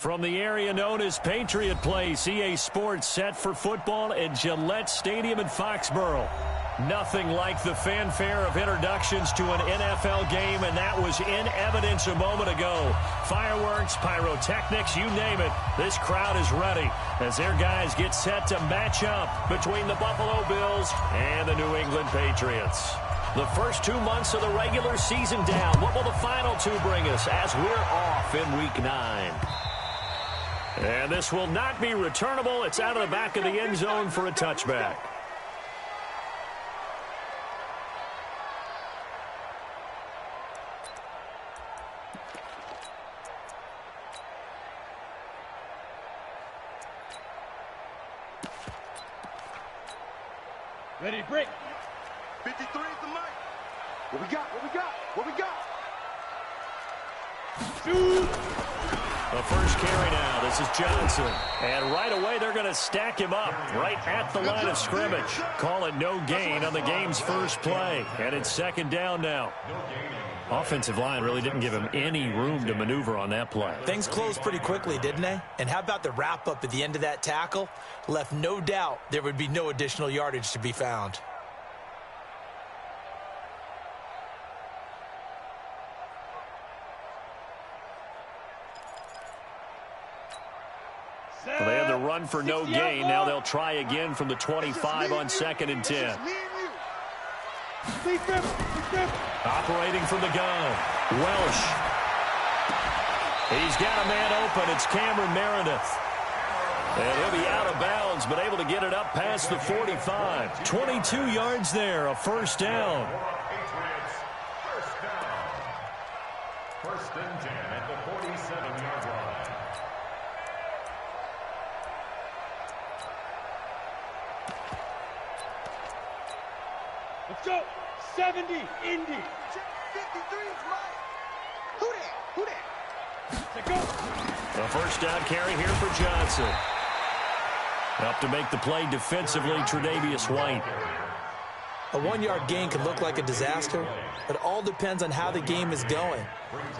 From the area known as Patriot Place, EA Sports set for football at Gillette Stadium in Foxborough. Nothing like the fanfare of introductions to an NFL game, and that was in evidence a moment ago. Fireworks, pyrotechnics, you name it. This crowd is ready as their guys get set to match up between the Buffalo Bills and the New England Patriots. The first 2 months of the regular season down. What will the final two bring us as we're off in Week 9? And this will not be returnable. It's out of the back of the end zone for a touchback. Ready, break. 53 is the mic. What we got? What we got? What we got? Shoot! The first carry now. This is Johnson. And right away, they're going to stack him up right at the line of scrimmage. Call it no gain on the game's first play. And it's second down now. Offensive line really didn't give him any room to maneuver on that play. Things closed pretty quickly, didn't they? And how about the wrap-up at the end of that tackle? Left no doubt there would be no additional yardage to be found. Well, they had the run for no gain. Now they'll try again from the 25 on 2nd and 10. Operating from the gun. Welsh. He's got a man open. It's Cameron Meredith. And he'll be out of bounds, but able to get it up past the 45. 22 yards there, a first down. First and 10 at the 47-yard line. Let's go. 70, Indy. 53 is mine. Who that? Who that? Let's go. A first down carry here for Johnson. Up to make the play defensively, Tre'Davious White. A 1-yard gain can look like a disaster, but it all depends on how the game is going.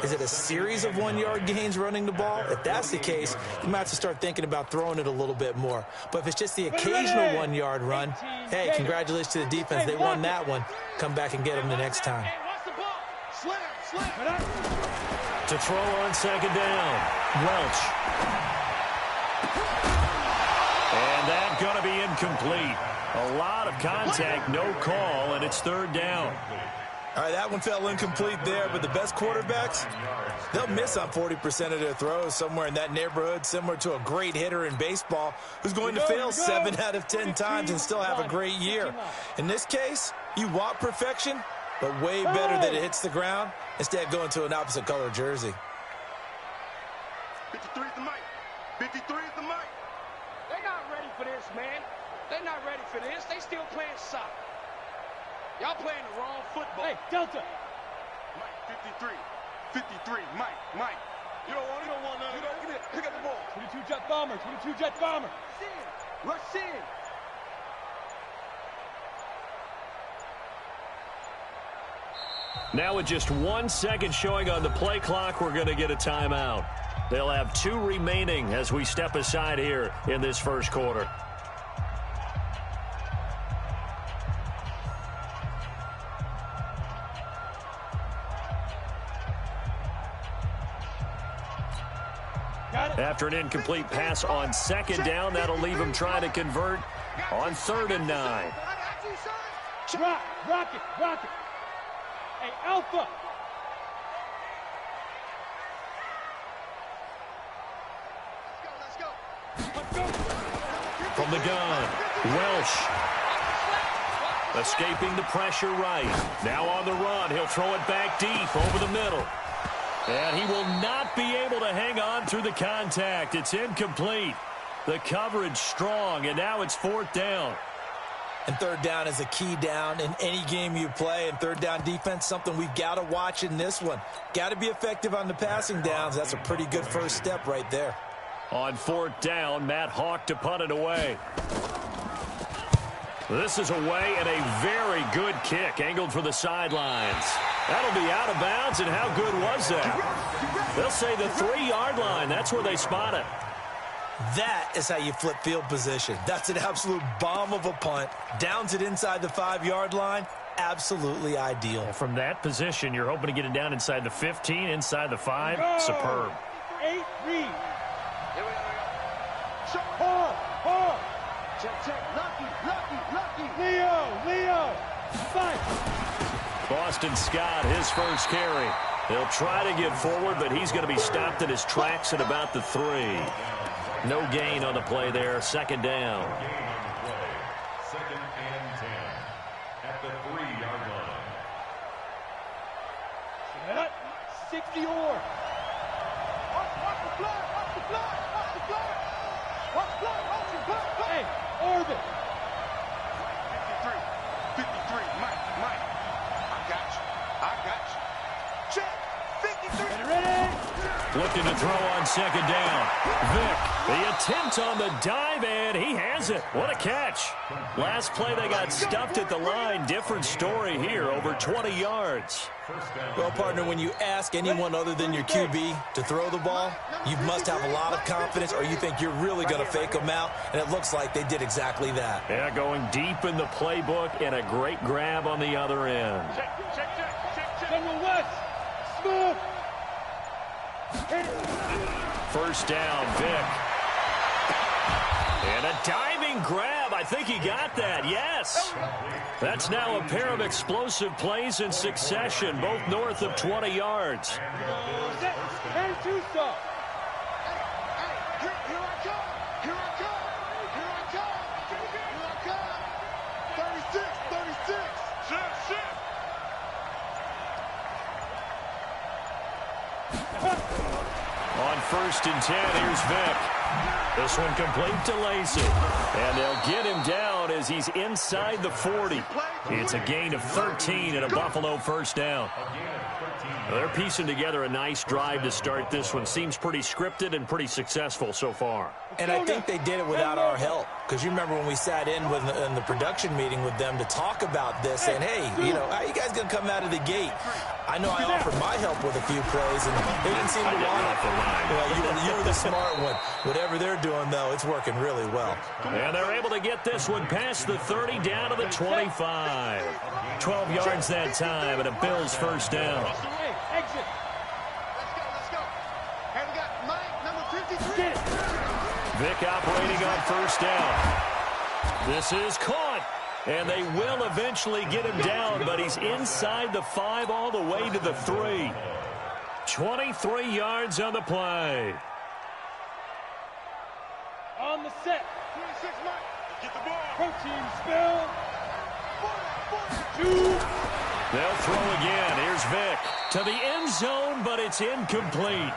Is it a series of 1-yard gains running the ball? If that's the case, you might have to start thinking about throwing it a little bit more. But if it's just the occasional 1-yard run, hey, congratulations to the defense. They won that one. Come back and get them the next time. To throw on second down, Welch. And that's going to be incomplete. A lot of contact, no call, and it's third down. All right, that one fell incomplete there, but the best quarterbacks, they'll miss on 40% of their throws, somewhere in that neighborhood, similar to a great hitter in baseball who's going to fail 7 out of 10 times and still have a great year. In this case, you want perfection, but way better that it hits the ground instead of going to an opposite color jersey. 53 is the mic. 53 is the mic. They're not ready for this, man. They're not ready for this. They still playing soccer. Y'all playing the wrong football. Hey, Delta. Mike, 53. 53. Mike, Mike. You don't want it. You don't want none. You don't get it. Pick up the ball. 22 jet bomber. 22 jet bomber. Rush in. Now with just 1 second showing on the play clock, we're going to get a timeout. They'll have 2 remaining as we step aside here in this first quarter. After an incomplete pass on second down, that'll leave him trying to convert on 3rd and 9. Rock it. Hey, Alpha. Let's go. From the gun, Welsh. Escaping the pressure right. Now on the run, he'll throw it back deep over the middle. And he will not be able to hang on through the contact. It's incomplete. The coverage strong, and now it's 4th down. And 3rd down is a key down in any game you play. And 3rd down defense, something we've got to watch in this one. Got to be effective on the passing downs. That's a pretty good first step right there. On 4th down, Matt Hawk to punt it away. This is away and a very good kick, angled for the sidelines. That'll be out of bounds, and how good was that? They'll say the 3-yard line. That's where they spot it. That is how you flip field position. That's an absolute bomb of a punt. Downs it inside the 5-yard line. Absolutely ideal. Well, from that position, you're hoping to get it down inside the 15, inside the 5. Go. Superb. 8 read. Here we go. Hard. Check. Lucky. Leo. Fight. Boston Scott, his first carry. He'll try to get forward, but he's going to be stopped in his tracks at about the 3. No gain on the play there. Second down. Second and 10 at the 3-yard line. 60 or. Hey, Orbit. 53, Mike. I got you. Check. 53. Ready? Looking to throw on second down. Vick, the attempt on the dive, and he has it. What a catch. Last play, they got stuffed at the line. Different story here, over 20 yards. Well, partner, when you ask anyone other than your QB to throw the ball, you must have a lot of confidence, or you think you're really going to fake them out, and it looks like they did exactly that. Yeah, going deep in the playbook, and a great grab on the other end. Check. General West. Smooth. First down, Vick. And a diving grab. I think he got that. Yes. That's now a pair of explosive plays in succession, both north of 20 yards. And 2 stop. Here I come. 36. Shift. On first and 10, here's Vick. This one complete to Lacey. And they'll get him down as he's inside the 40. It's a gain of 13 and a Buffalo first down. They're piecing together a nice drive to start this one. Seems pretty scripted and pretty successful so far. And I think they did it without our help. Because you remember when we sat in the production meeting with them to talk about this, saying, hey, how you guys going to come out of the gate? I know I offered my help with a few plays, and they didn't seem to want it. You were the smart one. Whatever they're doing, though, it's working really well. And they're able to get this one past the 30 down to the 25. 12 yards that time, and a Bills first down. Hey, exit. Let's go. And we got Mike, number 53. Vick operating on first down. This is caught, and they will eventually get him down, but he's inside the 5 all the way to the 3. 23 yards on the play. On the set. 26, Mike. Get the ball. Protein spill. 2. They'll throw again. Here's Vick to the end zone, but it's incomplete.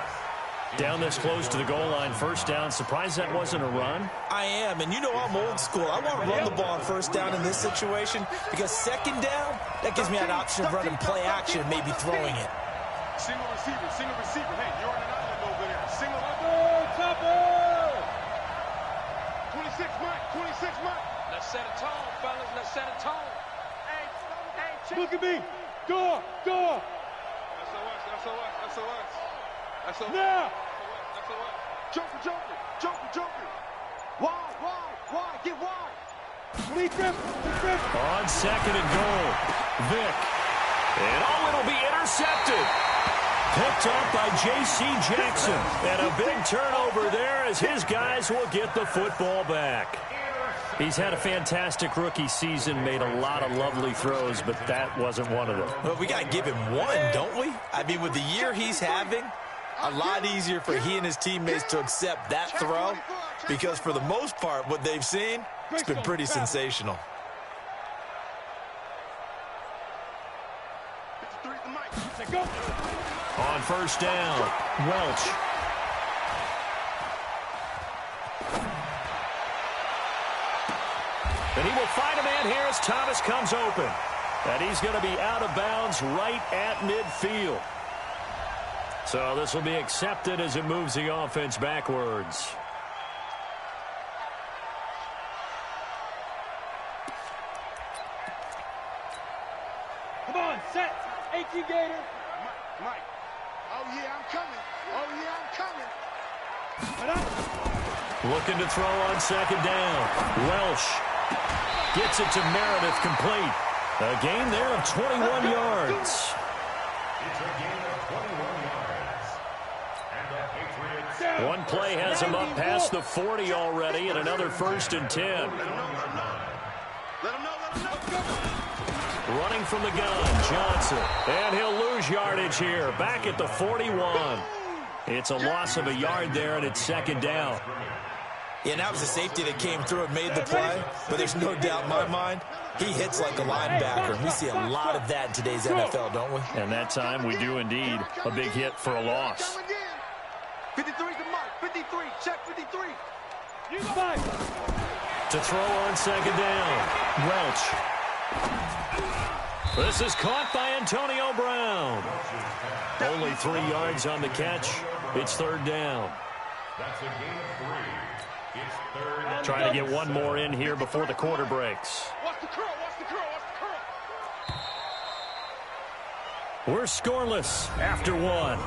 Down this close to the goal line, first down. Surprised that wasn't a run? I am, and I'm old school. I want to run the ball on first down in this situation because second down, that gives me an option of running play action and maybe throwing it. Single receiver. Hey, you're on an island over there. Single. Topper. 26, Mike. Let's set a tone, fellas. Let's set a tone. Hey, check. Look at me. Door. SOS. Now. Joker. Why? Get wide. Lee Griffin. On second and goal, Vick. And it'll be intercepted. Picked up by J.C. Jackson. And a big turnover there as his guys will get the football back. He's had a fantastic rookie season, made a lot of lovely throws, but that wasn't one of them. Well, we got to give him one, don't we? I mean, with the year he's having, a lot easier for he and his teammates to accept that throw because for the most part, what they've seen, it's been pretty sensational. 53 to Mike. Go. On first down, Welch. And he will find a man here as Thomas comes open. And he's going to be out of bounds right at midfield. So this will be accepted as it moves the offense backwards. Come on, set. 18 Gator. Mike. Oh, yeah, I'm coming. Oh, yeah, I'm coming. Looking to throw on second down. Welsh gets it to Meredith, complete. A gain there of 21 yards. It's a gain of 21 yards. And the Patriots. One play has him up past the 40 already, and another 1st and 10. Let him know. Running from the gun, Johnson. And he'll lose yardage here. Back at the 41. It's a loss of a yard there, and it's second down. Yeah, that was a safety that came through and made the play, but there's no doubt in my mind, he hits like a linebacker. We see a lot of that in today's NFL, don't we? And that time we do indeed. A big hit for a loss. 53's the mark. 53. Check 53. To throw on second down, Welch. This is caught by Antonio Brown. Only 3 yards on the catch. It's third down. That's a gain of 3. It's third and Trying to get one more in here before the quarter breaks. Watch the curl. Watch the curl. Watch the curl. We're scoreless after one.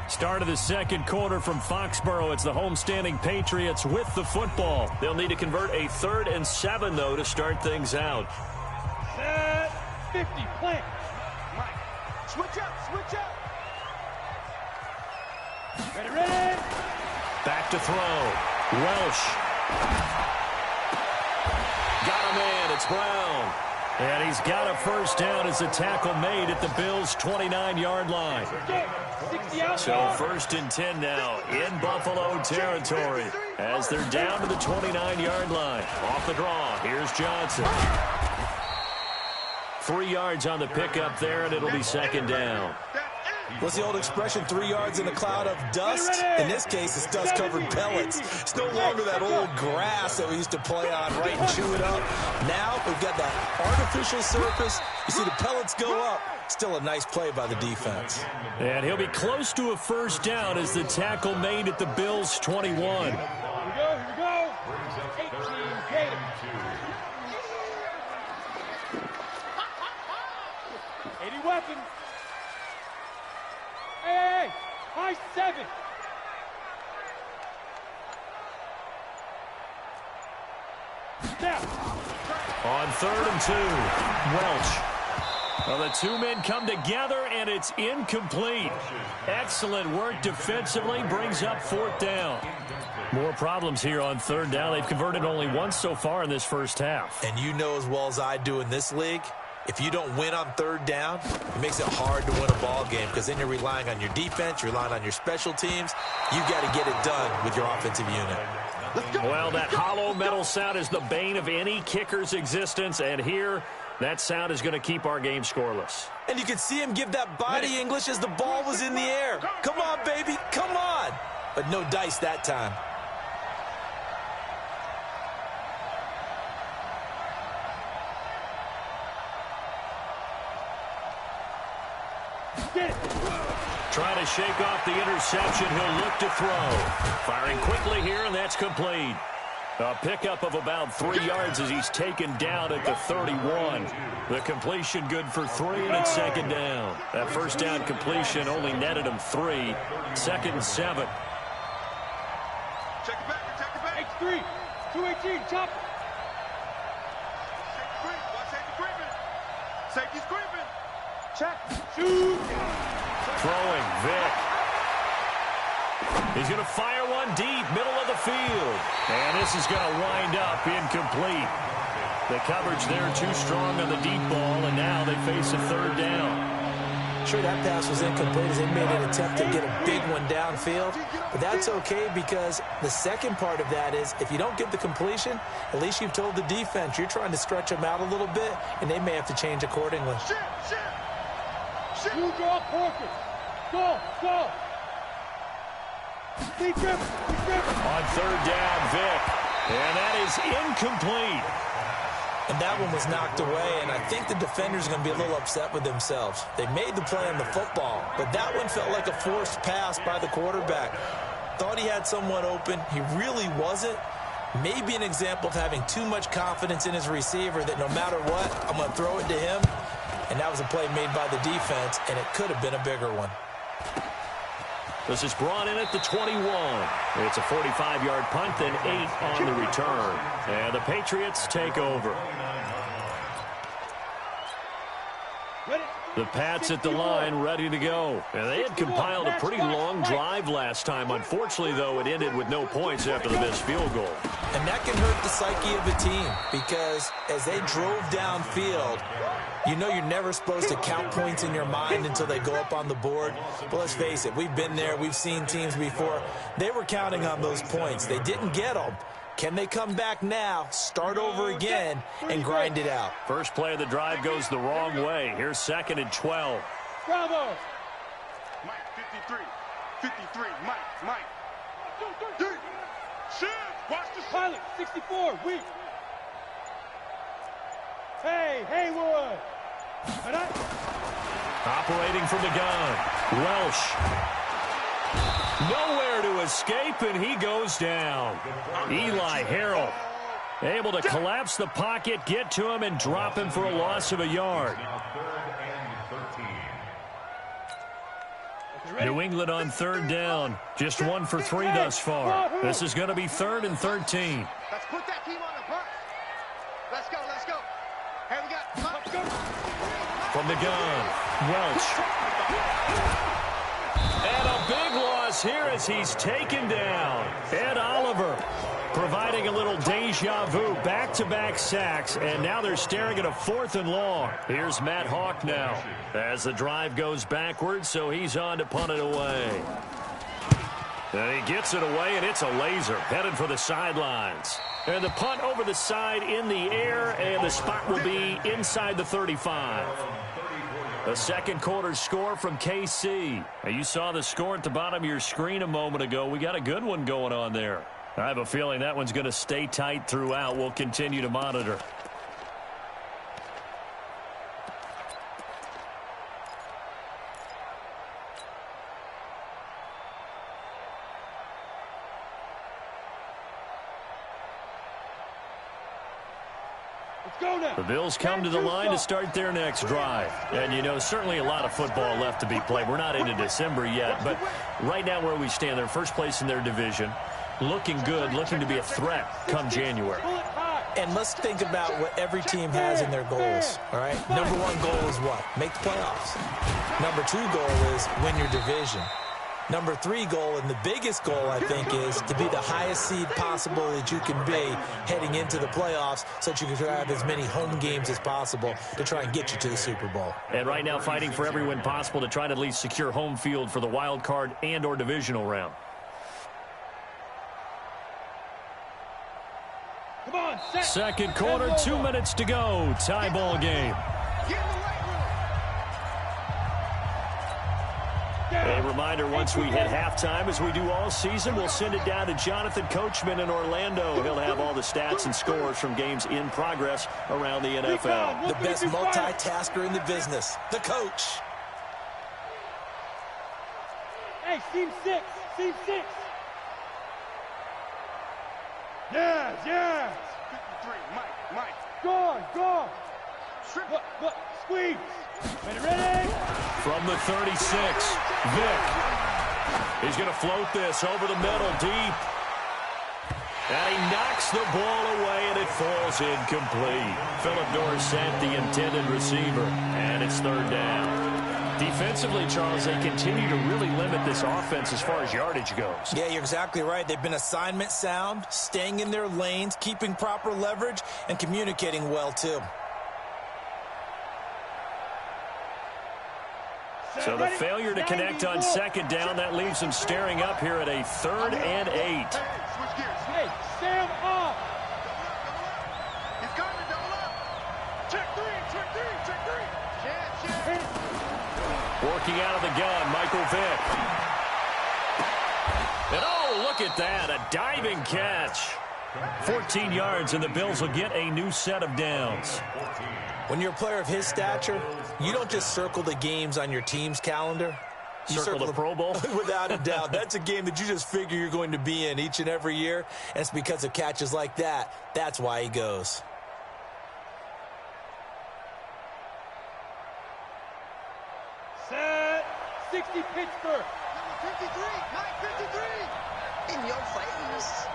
Start of the second quarter from Foxborough. It's the homestanding Patriots with the football. They'll need to convert a 3rd and 7, though, to start things out. Set 50, plant. Mike, switch up. Ready. Back to throw. Welsh. Got a man. It's Brown. And he's got a first down as a tackle made at the Bills' 29-yard line. 60 out. So 1st and 10 now in Buffalo territory as they're down to the 29-yard line. Off the draw, here's Johnson. 3 yards on the pickup there, and it'll be second down. What's the old expression, 3 yards in a cloud of dust? In this case, it's dust-covered pellets. It's no longer that old grass that we used to play on, right, and chew it up. Now we've got that artificial surface. You see the pellets go up. Still a nice play by the defense. And he'll be close to a first down as the tackle made at the Bills' 21. Here we go. 18, Gator. 80 weapons. Hey, high 7. Snap. On 3rd and 2, Welch. Well, the 2 men come together, and it's incomplete. Excellent work defensively, brings up 4th down. More problems here on 3rd down. They've converted only once so far in this first half. And you know as well as I do in this league, if you don't win on 3rd down, it makes it hard to win a ball game because then you're relying on your defense, you're relying on your special teams. You've got to get it done with your offensive unit. Well, that hollow metal sound is the bane of any kicker's existence, and here, that sound is going to keep our game scoreless. And you can see him give that body English as the ball was in the air. Come on, baby, come on. But no dice that time. Trying to shake off the interception. He'll look to throw. Firing quickly here, and that's complete. A pickup of about 3 yards as he's taken down at the 31. The completion good for 3, and it's second down. That first down completion only netted him 3. 2nd and 7. Check it back. H3, 218, chop. Safety's creeping. Check. Shoot. Throwing, Vick. He's going to fire one deep, middle of the field. And this is going to wind up incomplete. The coverage there too strong on the deep ball, and now they face a 3rd down. Sure, that pass was incomplete as they made an attempt to get a big one downfield. But that's okay because the second part of that is if you don't get the completion, at least you've told the defense you're trying to stretch them out a little bit, and they may have to change accordingly. You draw Porter. Go. Deep grip. On 3rd down, Vick. And that is incomplete. And that one was knocked away, and I think the defenders are going to be a little upset with themselves. They made the play on the football, but that one felt like a forced pass by the quarterback. Thought he had someone open. He really wasn't. Maybe an example of having too much confidence in his receiver that no matter what, I'm going to throw it to him. And that was a play made by the defense, and it could have been a bigger one. This is brought in at the 21. It's a 45-yard punt, then 8 on the return. And the Patriots take over. The Pats at the line, ready to go. And they had compiled a pretty long drive last time. Unfortunately, though, it ended with no points after the missed field goal. And that can hurt the psyche of a team because as they drove downfield, you know you're never supposed to count points in your mind until they go up on the board. But let's face it, we've been there. We've seen teams before. They were counting on those points. They didn't get them. Can they come back now, start over again, and grind it out? First play of the drive goes the wrong way. Here's 2nd and 12. Bravo. Mike, 53. 53. Mike. Dude. Shit. Watch the Pilot, 64. Weak. Hey, Haywood. Operating from the gun. Welsh. Nowhere to escape, and he goes down. Eli Harrell able to collapse the pocket, get to him, and drop him for a loss of a yard. New England on 3rd down. Just 1 for 3 thus far. This is going to be 3rd and 13. Let's put that team on the bus. Let's go. Here we go. From the gun, Welch. And a big loss here as he's taken down. Ed Oliver providing a little deja vu, back-to-back sacks, and now they're staring at a 4th and long. Here's Matt Hawk now as the drive goes backwards, so he's on to punt it away. And he gets it away, and it's a laser headed for the sidelines. And the punt over the side in the air, and the spot will be inside the 35. The second quarter score from KC. Now, you saw the score at the bottom of your screen a moment ago. We got a good one going on there. I have a feeling that one's going to stay tight throughout. We'll continue to monitor. The Bills come to the line to start their next drive. And, you know, certainly a lot of football left to be played. We're not into December yet, but right now where we stand, they're first place in their division. Looking good, looking to be a threat come January. And let's think about what every team has in their goals, all right? Number 1 goal is what? Make the playoffs. Number 2 goal is win your division. Number 3 goal, and the biggest goal, I think, is to be the highest seed possible that you can be heading into the playoffs so that you can have as many home games as possible to try and get you to the Super Bowl. And right now fighting for every win possible to try to at least secure home field for the wild card and or divisional round. Come on, set. Second quarter, 2 minutes to go. Tie ball game. A reminder, once we hit halftime, as we do all season, we'll send it down to Jonathan Coachman in Orlando. He'll have all the stats and scores from games in progress around the NFL. The best multitasker in the business, the coach. Hey, team 6. Yes. 53. Mike. Go. Look, squeeze. Ready? From the 36, Vick. He's going to float this over the middle, deep. And he knocks the ball away, and it falls incomplete. Philip Dorsett, the intended receiver, and it's 3rd down. Defensively, Charles, they continue to really limit this offense as far as yardage goes. Yeah, you're exactly right. They've been assignment sound, staying in their lanes, keeping proper leverage, and communicating well, too. So the failure to connect on 2nd down, that leaves them staring up here at a 3rd and 8. Hey, Sam off. He's got to double up. Check three. Working out of the gun, Michael Vick. And oh, look at that, a diving catch. 14 yards, and the Bills will get a new set of downs. When you're a player of his stature, you don't just circle the games on your team's calendar. You circle the Pro Bowl? Without a doubt. That's a game that you just figure you're going to be in each and every year, and it's because of catches like that. That's why he goes. 60 Pittsburgh. Number 53, Mike 53. In your face.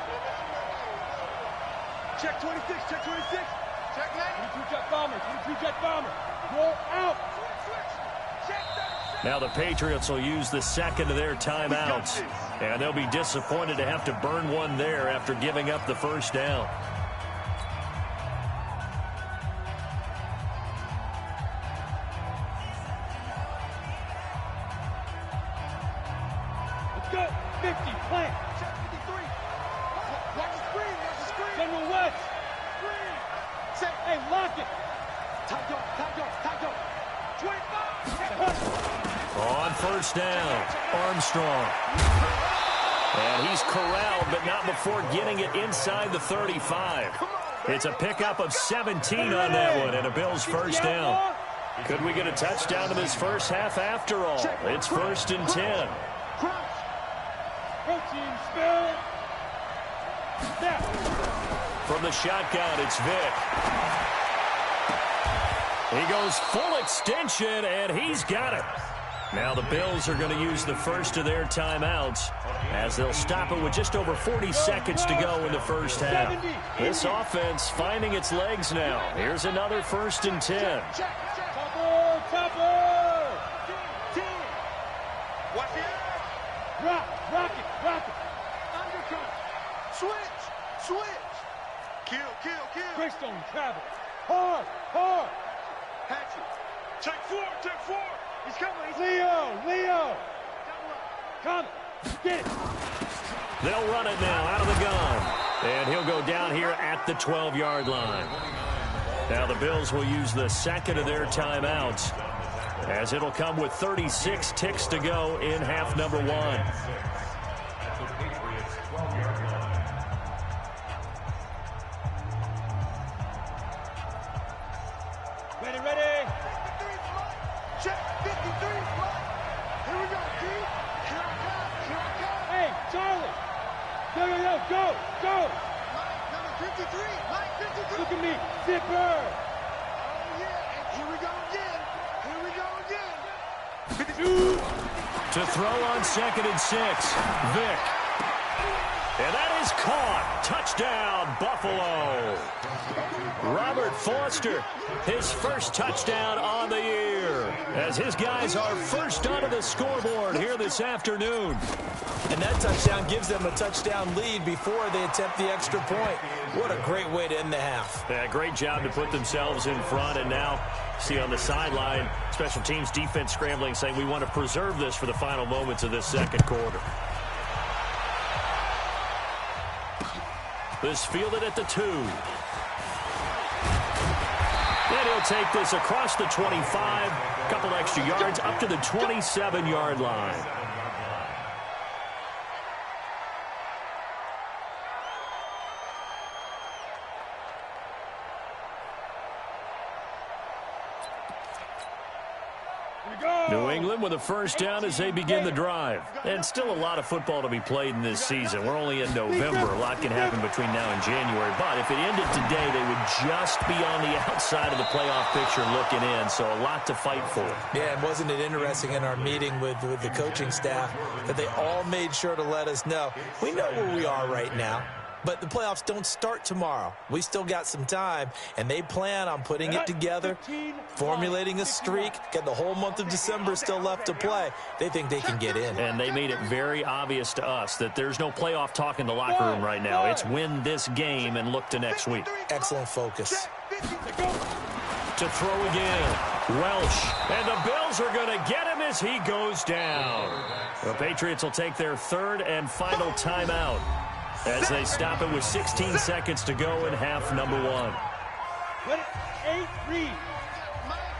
Check 26, check 26. Check 90. 22 jet bomber, 22 jet bomber. Roll out. Check 37. Now the Patriots will use the second of their timeouts. And they'll be disappointed to have to burn one there after giving up the first down. Let's go. 50, plant. Check 53. Watch the screen, watch the screen. General West. Screen. Set. Hey, lock it. Tight dog, tight dog, tight dog. 25. On first down, Armstrong. And he's corralled, but not before getting it inside the 35. It's a pickup of 17 on that one, and a Bills first down. Could we get a touchdown in this first half after all? It's 1st and 10. Protein spill. Snap. From the shotgun, it's Vick. He goes full extension, and he's got it. Now the Bills are going to use the first of their timeouts as they'll stop it with just over 40 seconds to go in the first half. This offense finding its legs now. Here's another 1st and 10. Topper, topper. 10. Watch it. Rock, rock it, rock it. Undercut. Switch. Kill. Greystone travel. Hard, hard. Hatchet. Take 4. He's coming. Leo. Come. Get it. They'll run it now out of the gun. And he'll go down here at the 12-yard line. Now the Bills will use the second of their timeouts as it'll come with 36 ticks to go in half number 1. Ready. Check 53. Here we go, Keith. Here I come. Hey, Charlie. Go. Mike, number 53. Mike 53. Look at me. Zipper. Oh, yeah. And here we go again. To throw on 2nd and 6, Vick. And that is caught. Touchdown, Buffalo. Robert Foster, his first touchdown on the year, as his guys are first onto the scoreboard here this afternoon. And that touchdown gives them a touchdown lead before they attempt the extra point. What a great way to end the half. Yeah, great job to put themselves in front, and now see on the sideline, special teams defense scrambling, saying we want to preserve this for the final moments of this second quarter. This fielded at the 2. And he'll take this across the 25, couple extra yards up to the 27-yard line. New England with a first down as they begin the drive. And still a lot of football to be played in this season. We're only in November. A lot can happen between now and January. But if it ended today, they would just be on the outside of the playoff picture looking in. So a lot to fight for. Yeah, and wasn't it interesting in our meeting with the coaching staff that they all made sure to let us know, we know where we are right now. But the playoffs don't start tomorrow. We still got some time, and they plan on putting it together, formulating a streak, got the whole month of December still left to play. They think they can get in. And they made it very obvious to us that there's no playoff talk in the locker room right now. It's win this game and look to next week. Excellent focus. To throw again, Welsh. And the Bills are going to get him as he goes down. The Patriots will take their third and final timeout as they stop it with 16 seconds to go in half number 1. 8 read.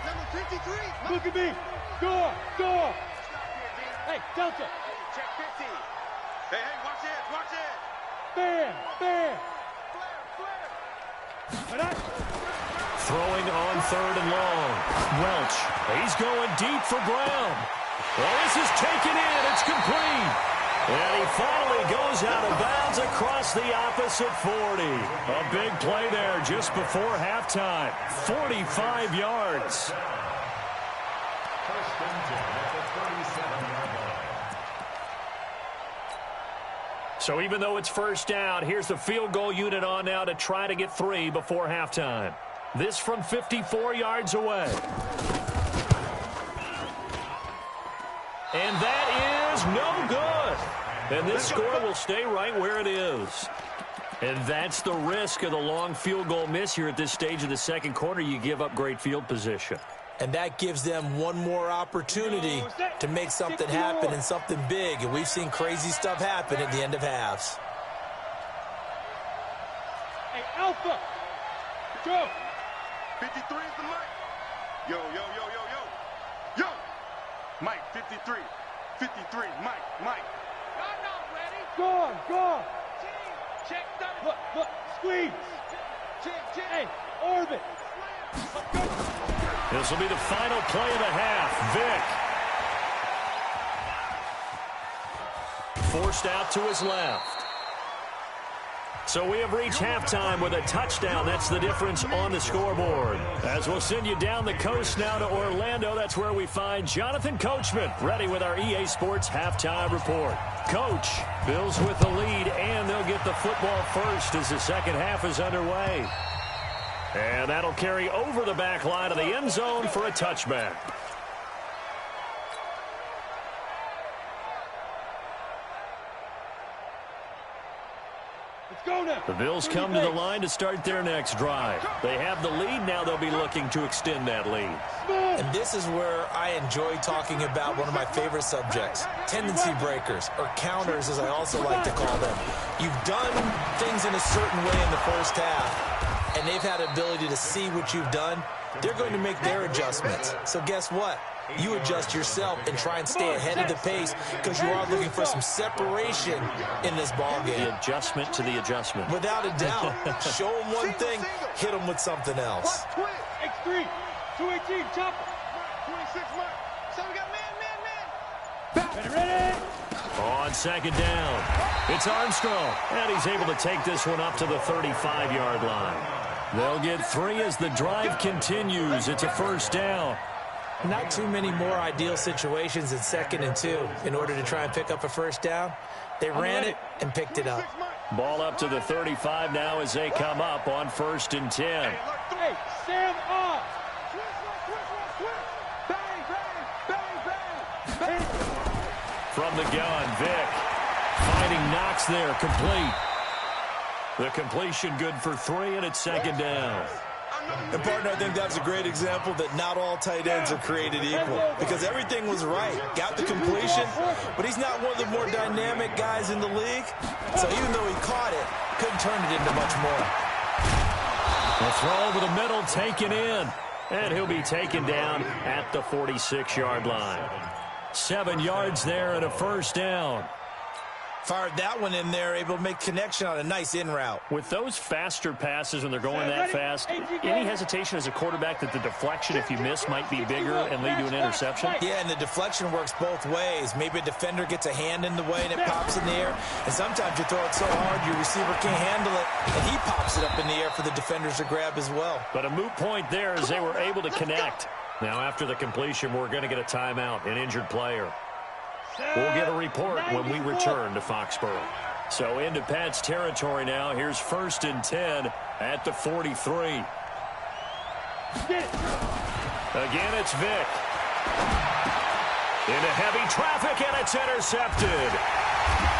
Number 53. Look at me. Score. Hey, Delta. Check 50. Hey, watch it. Bam. Throwing on 3rd and long. Welch. He's going deep for Brown. Well, this is taken in. It's complete. And he finally goes out of bounds across the opposite 40. A big play there just before halftime. 45 yards. First and 10 at the 37-yard line. So even though it's first down, here's the field goal unit on now to try to get 3 before halftime. This from 54 yards away. And that is no good. And this score will stay right where it is. And that's the risk of the long field goal miss here at this stage of the second quarter. You give up great field position. And that gives them one more opportunity to make something happen and something big. And we've seen crazy stuff happen at the end of halves. Hey, Alpha. Go. 53 is the Mike. Yo, yo, yo, yo, yo. Yo. Mike, 53. 53, Mike. Y'all not ready. Go on. Check 30. Look, squeeze. Check. Hey, orbit. This will be the final play of the half. Vick. Forced out to his left. So we have reached halftime with a touchdown. That's the difference on the scoreboard. As we'll send you down the coast now to Orlando, that's where we find Jonathan Coachman, ready with our EA Sports halftime report. Coach, Bills with the lead, and they'll get the football first as the second half is underway. And that'll carry over the back line of the end zone for a touchback. The Bills come to the line to start their next drive. They have the lead. Now they'll be looking to extend that lead. And this is where I enjoy talking about one of my favorite subjects, tendency breakers, or counters as I also like to call them. You've done things in a certain way in the first half, and they've had the ability to see what you've done. They're going to make their adjustments. So guess what? You adjust yourself and try and stay ahead of the pace because you are looking for some separation in this ball game. The adjustment to the adjustment. Without a doubt. Show them one thing, hit them with something else. X3, 218, chopper. 26, Mike. So we got man. Ready? On second down, it's Armstrong, and he's able to take this one up to the 35-yard line. They'll get 3 as the drive continues. It's a first down. Not too many more ideal situations in 2nd and 2 in order to try and pick up a first down. They ran it and picked it up. Ball up to the 35 now as they come up on 1st and 10. Hey, Sam off. Bang. From the gun, Vick finding Knox there, complete. The completion good for 3, and it's 2nd down. And, partner, I think that's a great example that not all tight ends are created equal because everything was right. Got the completion, but he's not one of the more dynamic guys in the league. So even though he caught it, couldn't turn it into much more. A throw over the middle, taken in, and he'll be taken down at the 46-yard line. 7 yards there and a first down. Fired that one in there, able to make connection on a nice in route. With those faster passes when they're going that fast, any hesitation as a quarterback that the deflection, if you miss, might be bigger and lead to an interception? Yeah, and the deflection works both ways. Maybe a defender gets a hand in the way and it pops in the air. And sometimes you throw it so hard your receiver can't handle it, and he pops it up in the air for the defenders to grab as well. But a moot point there as they were able to connect. Now after the completion, we're going to get a timeout, an injured player. We'll get a report when we return to Foxborough. So into Pat's territory now. Here's 1st and 10 at the 43. Again, it's Vick. Into heavy traffic, and it's intercepted.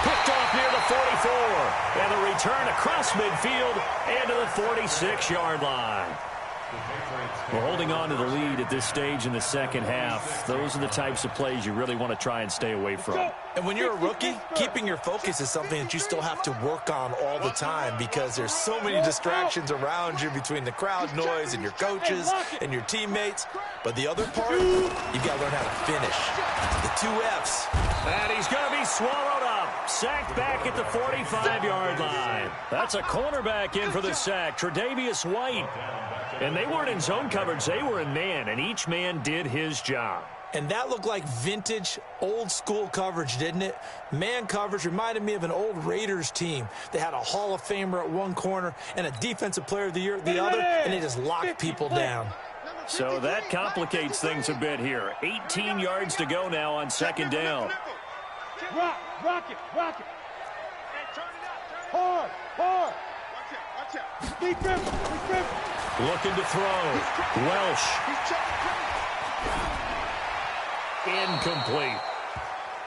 Picked off near the 44. And the return across midfield and to the 46-yard line. We're holding on to the lead at this stage in the second half. Those are the types of plays you really want to try and stay away from. And when you're a rookie, keeping your focus is something that you still have to work on all the time because there's so many distractions around you between the crowd noise and your coaches and your teammates. But the other part, you've got to learn how to finish. The 2 Fs. And he's going to be swallowed up. Sacked back at the 45-yard line. That's a cornerback in for the sack, Tre'Davious White. And they weren't in zone coverage. They were in man, and each man did his job. And that looked like vintage, old-school coverage, didn't it? Man coverage reminded me of an old Raiders team. They had a Hall of Famer at one corner and a Defensive Player of the Year at the other, and they just locked people down. So that complicates things a bit here. 18 yards to go now on second down. Rock it. Hard. Watch out. Deep rim. Looking to throw. Welsh. Incomplete.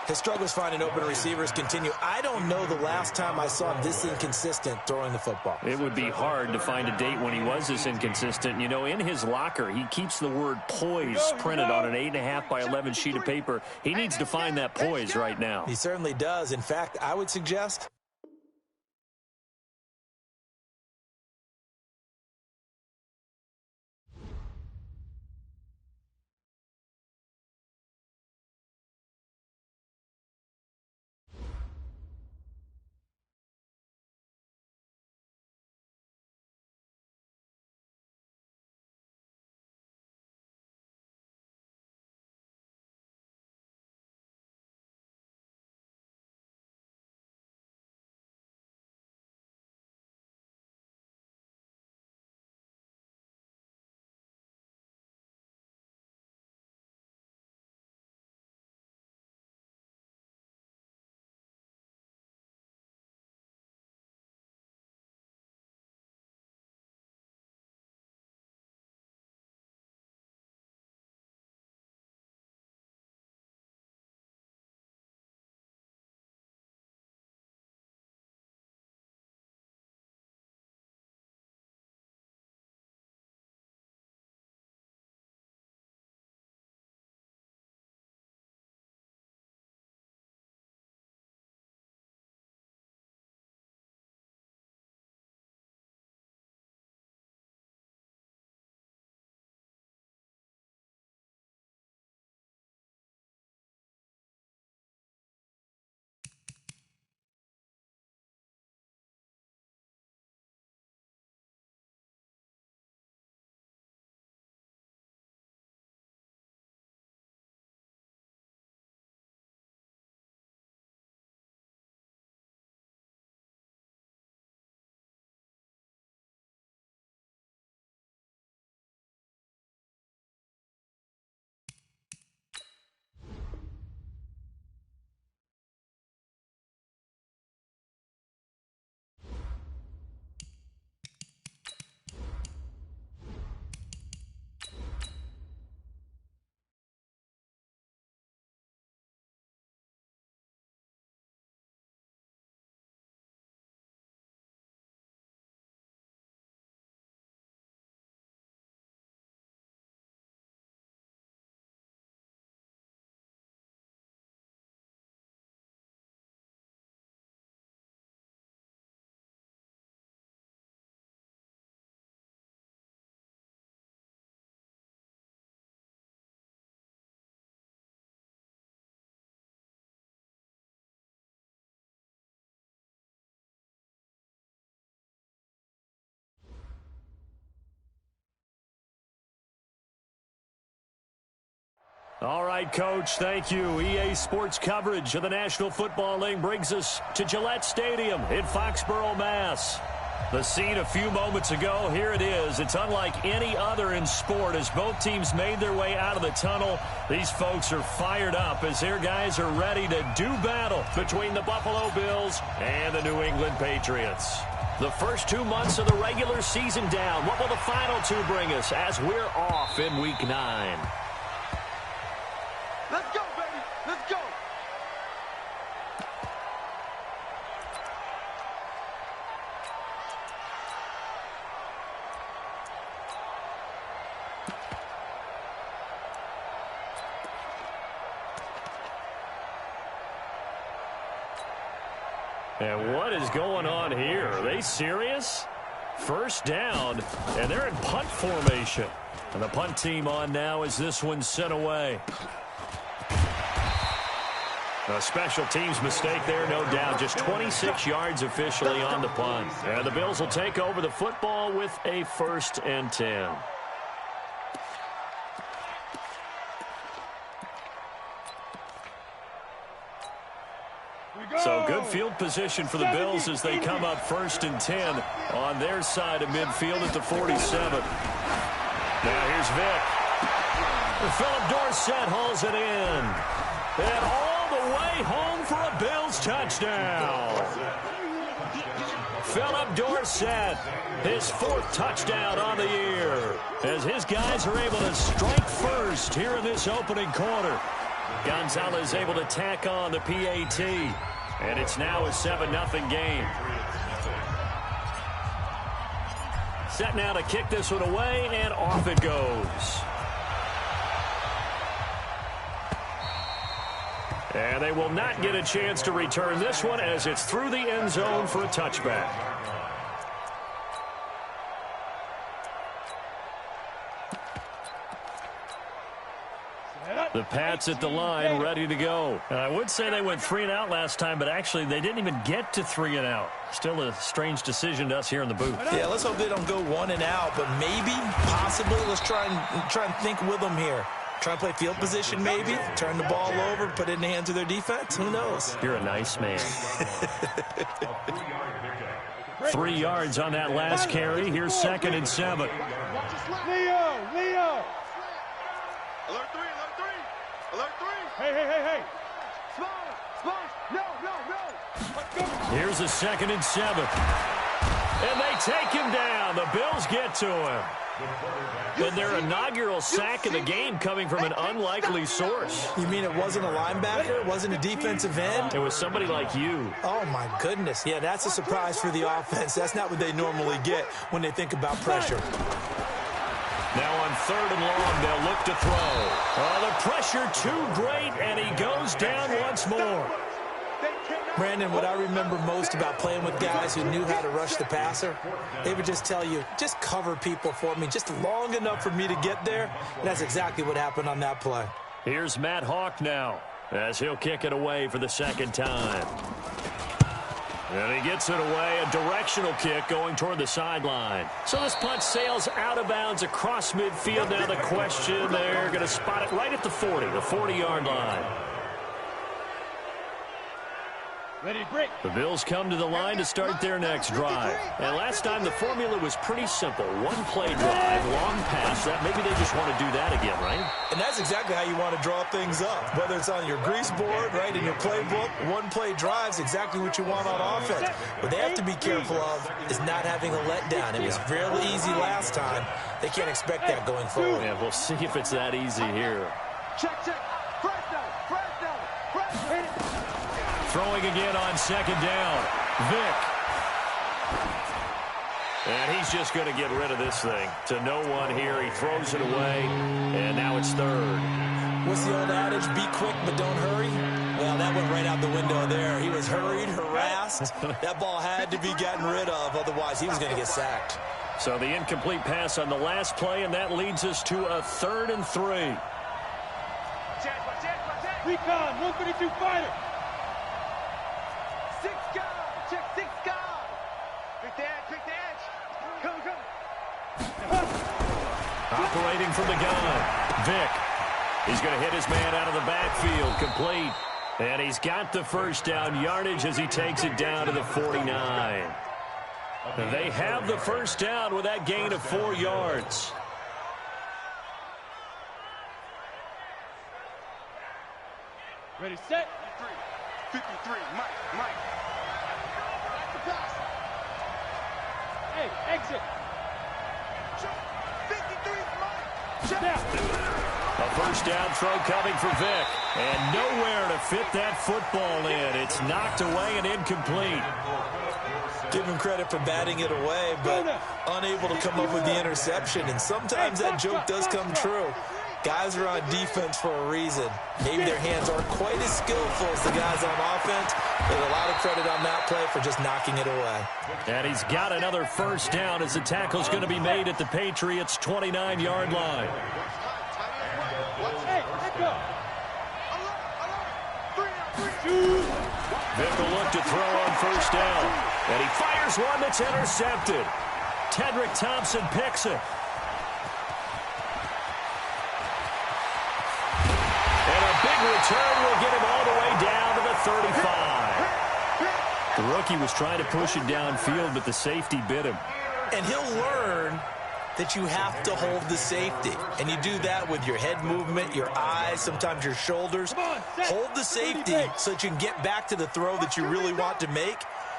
His struggles finding open receivers continue. I don't know the last time I saw him this inconsistent throwing the football. It would be hard to find a date when he was this inconsistent. You know, in his locker, he keeps the word poise printed on an 8.5 by 11 sheet of paper. He needs to find that poise right now. He certainly does. In fact, I would suggest All right, Coach, thank you. EA Sports coverage of the National Football League brings us to Gillette Stadium in Foxborough, Mass. The scene a few moments ago, here it is. It's unlike any other in sport as both teams made their way out of the tunnel. These folks are fired up as their guys are ready to do battle between the Buffalo Bills and the New England Patriots. The first 2 months of the regular season down. What will the final two bring us as we're off in Week 9? Let's go, baby. Let's go. And what is going on here? Are they serious? First down, and they're in punt formation. And the punt team on now as this one's sent away. A special teams mistake there, no doubt. Just 26 yards officially on the punt. And the Bills will take over the football with a 1st and 10. So good field position for the Bills as they come up 1st and 10 on their side of midfield at the 47. Now here's Here's Vic. Philip Dorsett hauls it in. And all the way home for a Bills touchdown. Philip Dorsett, his 4th touchdown on the year, as his guys are able to strike first here in this opening quarter. Gonzalez able to tack on the PAT, and it's now a 7-0 game. Set now to kick this one away, and off it goes. And they will not get a chance to return this one as it's through the end zone for a touchback. The Pats at the line, ready to go. And I would say they went 3 and out last time, but actually they didn't even get to 3 and out. Still a strange decision to us here in the booth. Yeah, let's hope they don't go 1 and out, but maybe, possibly, let's try and think with them here. Try and play field position maybe, turn the ball over, put it in the hands of their defense. Who knows? You're a nice man. 3 yards on that last carry. Here's 2nd and 7. Leo! Alert 3, alert 3. Alert 3. Hey. No. Here's a 2nd and 7. And they take him down. The Bills get to him. And their inaugural sack of the game coming from an unlikely source. You mean it wasn't a linebacker? It wasn't a defensive end? It was somebody like you. Oh, my goodness. Yeah, that's a surprise for the offense. That's not what they normally get when they think about pressure. Now on 3rd and long, they'll look to throw. Oh, the pressure too great, and he goes down once more. Brandon, what I remember most about playing with guys who knew how to rush the passer, they would just tell you, just cover people for me, just long enough for me to get there. And that's exactly what happened on that play. Here's Matt Hawk now, as he'll kick it away for the 2nd time. And he gets it away, a directional kick going toward the sideline. So this punt sails out of bounds across midfield. Now the question, they're going to spot it right at the 40, the 40-yard line. Ready, break. The Bills come to the line to start their next drive. And last time the formula was pretty simple. 1-play drive, long pass. That maybe they just want to do that again, right? And that's exactly how you want to draw things up. Whether it's on your grease board, right, in your playbook, 1-play drive's exactly what you want on offense. What they have to be careful of is not having a letdown. It was fairly easy last time. They can't expect that going forward. Yeah, we'll see if it's that easy here. Check. Fresh down. Hit it. Throwing again on 2nd down. Vic. And he's just going to get rid of this thing. To no one here. He throws it away. And now it's 3rd. What's the old adage? Be quick, but don't hurry. Well, that went right out the window there. He was hurried, harassed. That ball had to be gotten rid of. Otherwise, he was going to get sacked. So the incomplete pass on the last play, and that leads us to a 3rd and 3. Recon, 152 fighter. 6 guard. Check 6 guard. Quick the edge. Come. Operating from the gun. Vic. He's going to hit his man out of the backfield. Complete. And he's got the 1st down yardage as he takes it down to the 49. And they have the 1st down with that gain of 4 yards. Ready, set. 53, Mike. Hey, exit. 53, Mike. Down. A 1st down throw coming for Vic. And nowhere to fit that football in. It's knocked away and incomplete. Give him credit for batting it away, but unable to come up with the interception. And sometimes that joke does come true. Guys are on defense for a reason. Maybe their hands aren't quite as skillful as the guys on offense, but a lot of credit on that play for just knocking it away. And he's got another 1st down as the tackle's going to be made at the Patriots' 29-yard line. Hey, let go. Vic will look to throw on 1st down. And he fires one that's intercepted. Tedrick Thompson picks it. Return will get him all the way down to the 35. The rookie was trying to push it downfield, but the safety bit him. And he'll learn that you have to hold the safety. And you do that with your head movement, your eyes, sometimes your shoulders. Hold the safety so that you can get back to the throw that you really want to make.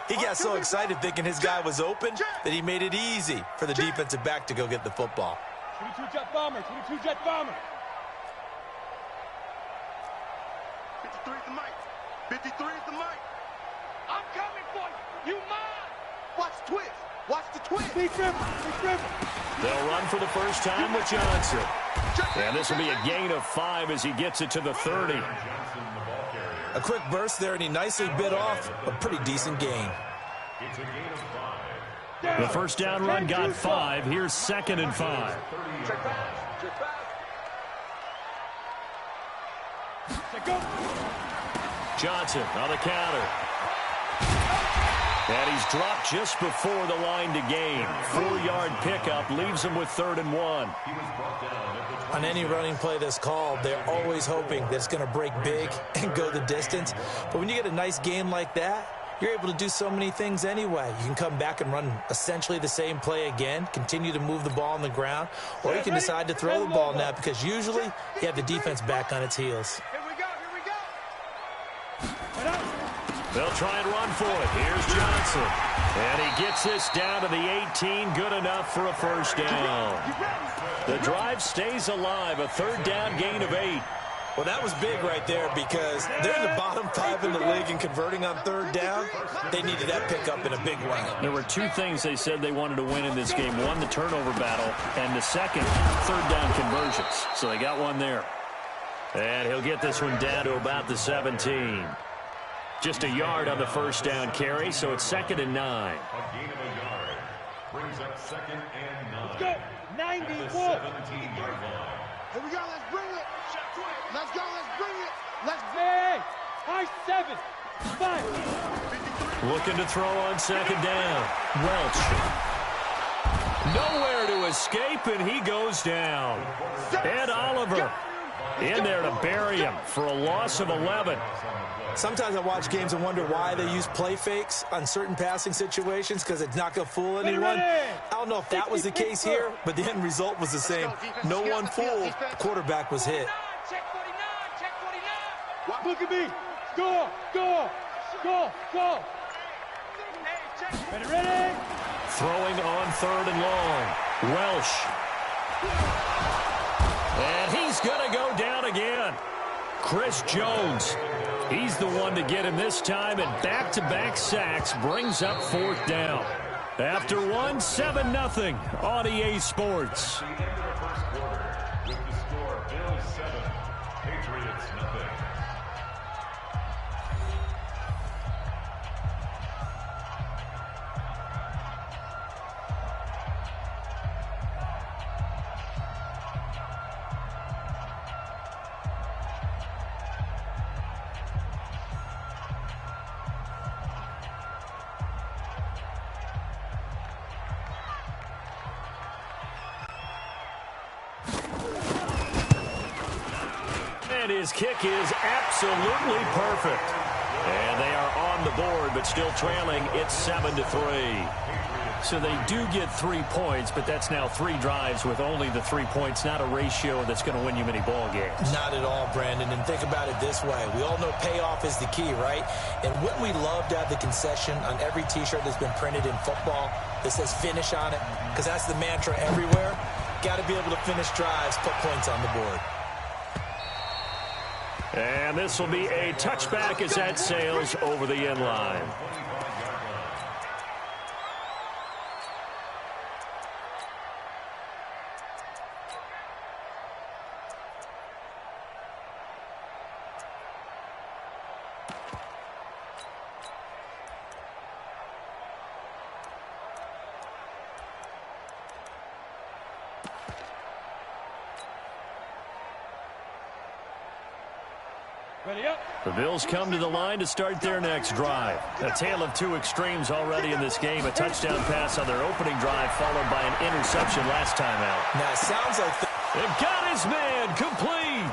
He got so excited thinking his guy was open that he made it easy for the defensive back to go get the football. 22 jet bomber, 22 jet bomber. 53 is the mic. 53 is the mic. I'm coming for you. You mine. Watch the twist. Watch the twist. Big dribble, big dribble. They'll run for the first time with Johnson. And this will be a gain of 5 as he gets it to the 30. A quick burst there, and he nicely bit off a pretty decent gain. It's a gain of 5. The first down run got 5. Here's 2nd and 5. Check pass. Check pass. Check go. Johnson on the counter. And he's dropped just before the line to gain. 4-yard pickup leaves him with 3rd and 1. On any running play that's called, they're always hoping that it's going to break big and go the distance. But when you get a nice game like that, you're able to do so many things anyway. You can come back and run essentially the same play again, continue to move the ball on the ground, or you can decide to throw the ball now because usually you have the defense back on its heels. Here we go. Here we go. They'll try and run for it. Here's Johnson. And he gets this down to the 18. Good enough for a first down. The drive stays alive. A 3rd down gain of 8. Well, that was big right there because they're in the bottom 5 in the league and converting on 3rd down. They needed that pickup in a big way. There were 2 things they said they wanted to win in this game. One, the turnover battle, and the second, 3rd down conversions. So they got one there. And he'll get this one down to about the 17. Just a yard on the first down carry, so it's 2nd and 9. A gain of a yard brings up 2nd and 9. Let's go. 94. 17-yard line. Here we go. Let's bring it. Let's go. Let's bring it. Let's Hey, high 7. 5. Looking to throw on 2nd down. Welch. Nowhere to escape, and he goes down. Ed Oliver in there to bury him for a loss of 11. Sometimes I watch games and wonder why they use play fakes on certain passing situations because it's not going to fool anyone. I don't know if that was the case here, but the end result was the same. No one fooled. The quarterback was hit. Check 49. Check 49. Look at me. Go, go, go, go. Hey, check. Ready, ready. Throwing on 3rd and long. Welsh. And he's going to go down again. Chris Jones. He's the one to get him this time, and back-to-back sacks brings up 4th down. After one, 7-0 on EA Sports. The end of the first quarter with the score Bills 7, Patriots nothing. And his kick is absolutely perfect. And they are on the board, but still trailing. It's 7-3. So they do get 3 points, but that's now 3 drives with only the 3 points, not a ratio that's going to win you many ball games. Not at all, Brandon. And think about it this way. We all know payoff is the key, right? And wouldn't we love to have the concession on every T-shirt that's been printed in football that says finish on it? Because that's the mantra everywhere. Got to be able to finish drives, put points on the board. And this will be a touchback as that sails over the end line. Ready up. The Bills come to the line to start their next drive. A tale of 2 extremes already in this game. A touchdown pass on their opening drive, followed by an interception last time out. Now, it sounds like... They've got his man complete.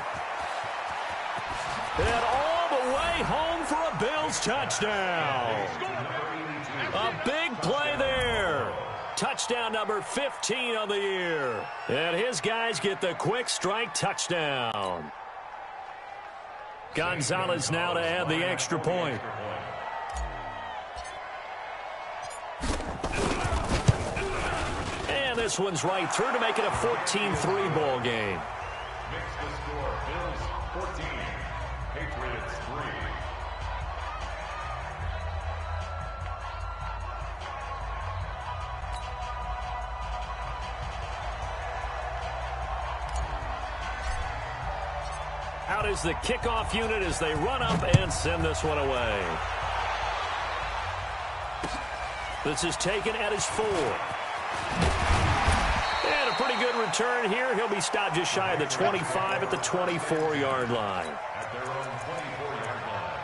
And all the way home for a Bills touchdown. A big play there. touchdown number 15 on the year. And his guys get the quick strike touchdown. Gonzalez now to add the extra point. And this one's right through to make it a 14-3 ball game. Makes the score Bills 14, Patriots 3. Out is the kickoff unit as they run up and send this one away. This is taken at his 4. And a pretty good return here. He'll be stopped just shy of the 25 at the 24-yard line. At their own 24-yard line.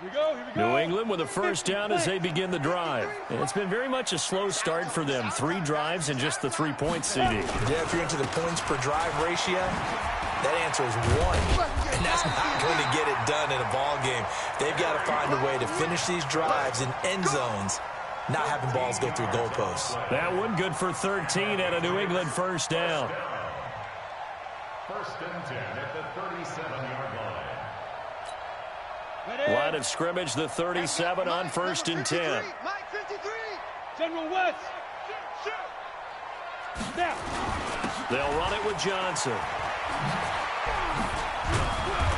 Here we go. New England with a first down as they begin the drive. And it's been very much a slow start for them. 3 drives and just the 3 points, CD. Yeah, if you're into the points per drive ratio, that answer is 1. And that's not going to get it done in a ball game. They've got to find a way to finish these drives in end zones, not having balls go through goalposts. That one good for 13 at a New England first down. First and 10 at the 37-yard line. Line of scrimmage, the 37 on first and 10. Mike 53. General West. Snap. They'll run it with Johnson.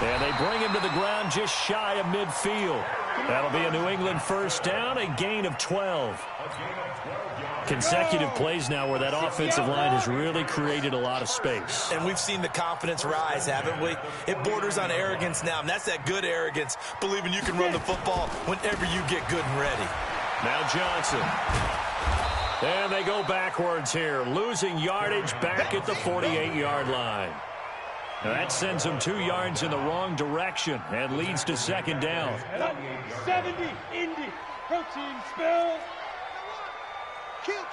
And they bring him to the ground just shy of midfield. That'll be a New England first down, a gain of 12. Consecutive plays now where that offensive line has really created a lot of space. And we've seen the confidence rise, haven't we? It borders on arrogance now, and that's that good arrogance, believing you can run the football whenever you get good and ready. Now Johnson. And they go backwards here, losing yardage back at the 48-yard line. Now that sends them 2 yards in the wrong direction and leads to second down. 70, Indy, protein spill. Kill.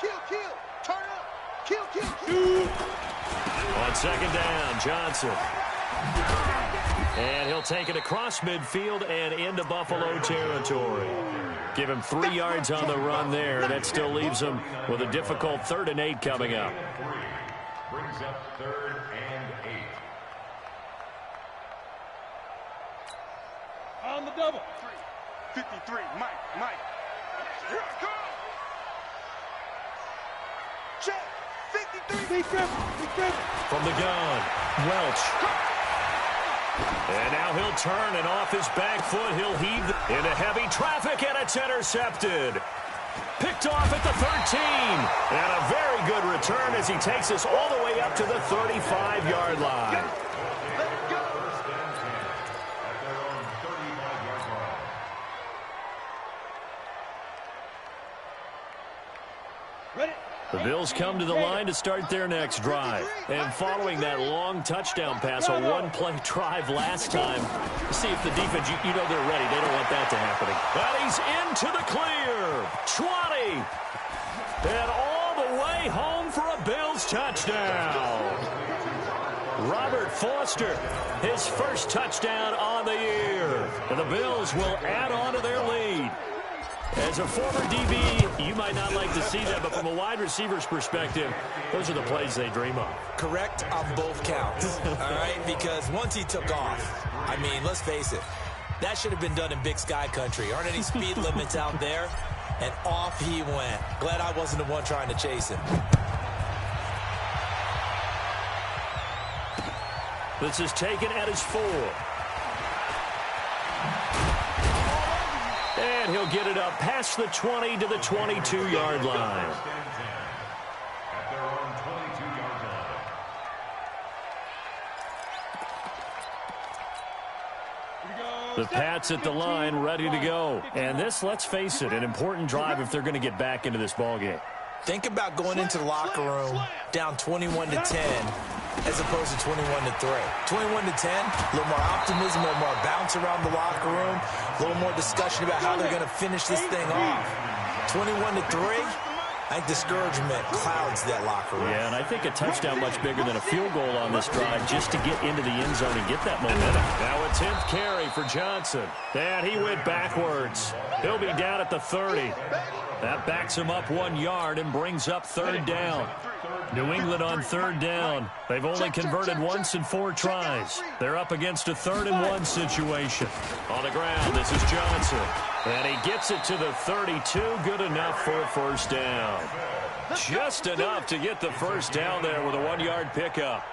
Turn up. Kill. On second down, Johnson. And he'll take it across midfield and into Buffalo territory. Give him 3 yards on the run there. That still leaves him with a difficult 3rd and 8 coming up. Brings up 3rd and 8. On the double. 53, Mike. Here I come. Check. 53. Be careful. From the gun, Welch. And now he'll turn, and off his back foot, he'll heave into heavy traffic, and it's intercepted. Picked off at the 13. And a very good return as he takes us all the way up to the 35-yard line. First and 10 at their own 35-yard line. Ready. The Bills come to the line to start their next drive. And following that long touchdown pass, a one-play drive last time, see if the defense, you know they're ready. They don't want that to happen. But he's into the clear. 20. And all the way home for a Bills touchdown. Robert Foster, his first touchdown on the year. And the Bills will add on to their lead. As a former DB, you might not like to see that, but from a wide receiver's perspective, those are the plays they dream of. Correct on both counts, all right? Because once he took off, I mean, let's face it, that should have been done in Big Sky country. Aren't any speed limits out there? And off he went. Glad I wasn't the one trying to chase him. This is taken at his 4. And he'll get it up past the 20 to the 22-yard line. At their own 22-yard line. The Pats at the line, ready to go. And this, let's face it, an important drive if they're going to get back into this ballgame. Think about going into the locker room down 21-10 as opposed to 21-3. 21-10, a little more optimism, a little more bounce around the locker room, a little more discussion about how they're going to finish this thing off. 21-3, I think discouragement clouds that locker room. Yeah, and I think a touchdown much bigger than a field goal on this drive just to get into the end zone and get that momentum. Now a 10th carry for Johnson. And he went backwards. He'll be down at the 30. That backs him up 1 yard and brings up 3rd down. New England on 3rd down. They've only converted once in 4 tries. They're up against a 3rd and 1 situation. On the ground, this is Johnson. And he gets it to the 32. Good enough for a 1st down. Just enough to get the 1st down there with a 1-yard pickup.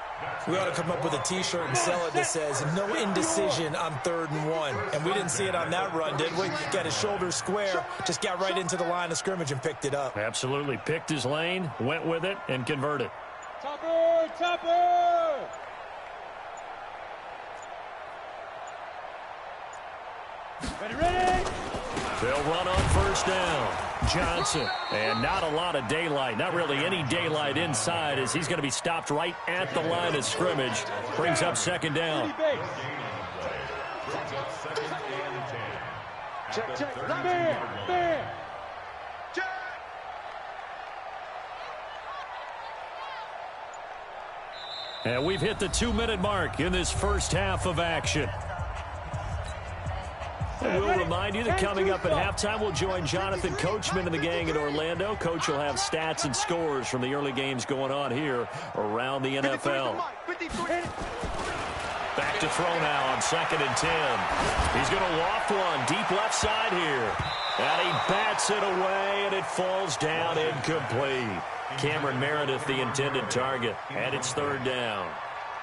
We ought to come up with a T-shirt and sell it that says, no indecision on 3rd and 1. And we didn't see it on that run, did we? Got his shoulders square, just got right into the line of scrimmage and picked it up. Absolutely. Picked his lane, went with it, and converted. Topper! Topper! Ready? They'll run on 1st down. Johnson, and not a lot of daylight, not really any daylight inside as he's going to be stopped right at the line of scrimmage. Brings up 2nd down. Check. Man. And we've hit the 2-minute mark in this first half of action. And we'll remind you that coming up at halftime, we'll join Jonathan Coachman and the gang in Orlando. Coach will have stats and scores from the early games going on here around the NFL. Back to throw now on 2nd and 10. He's going to loft one deep left side here. And he bats it away, and it falls down incomplete. Cameron Meredith, the intended target, and it's 3rd down.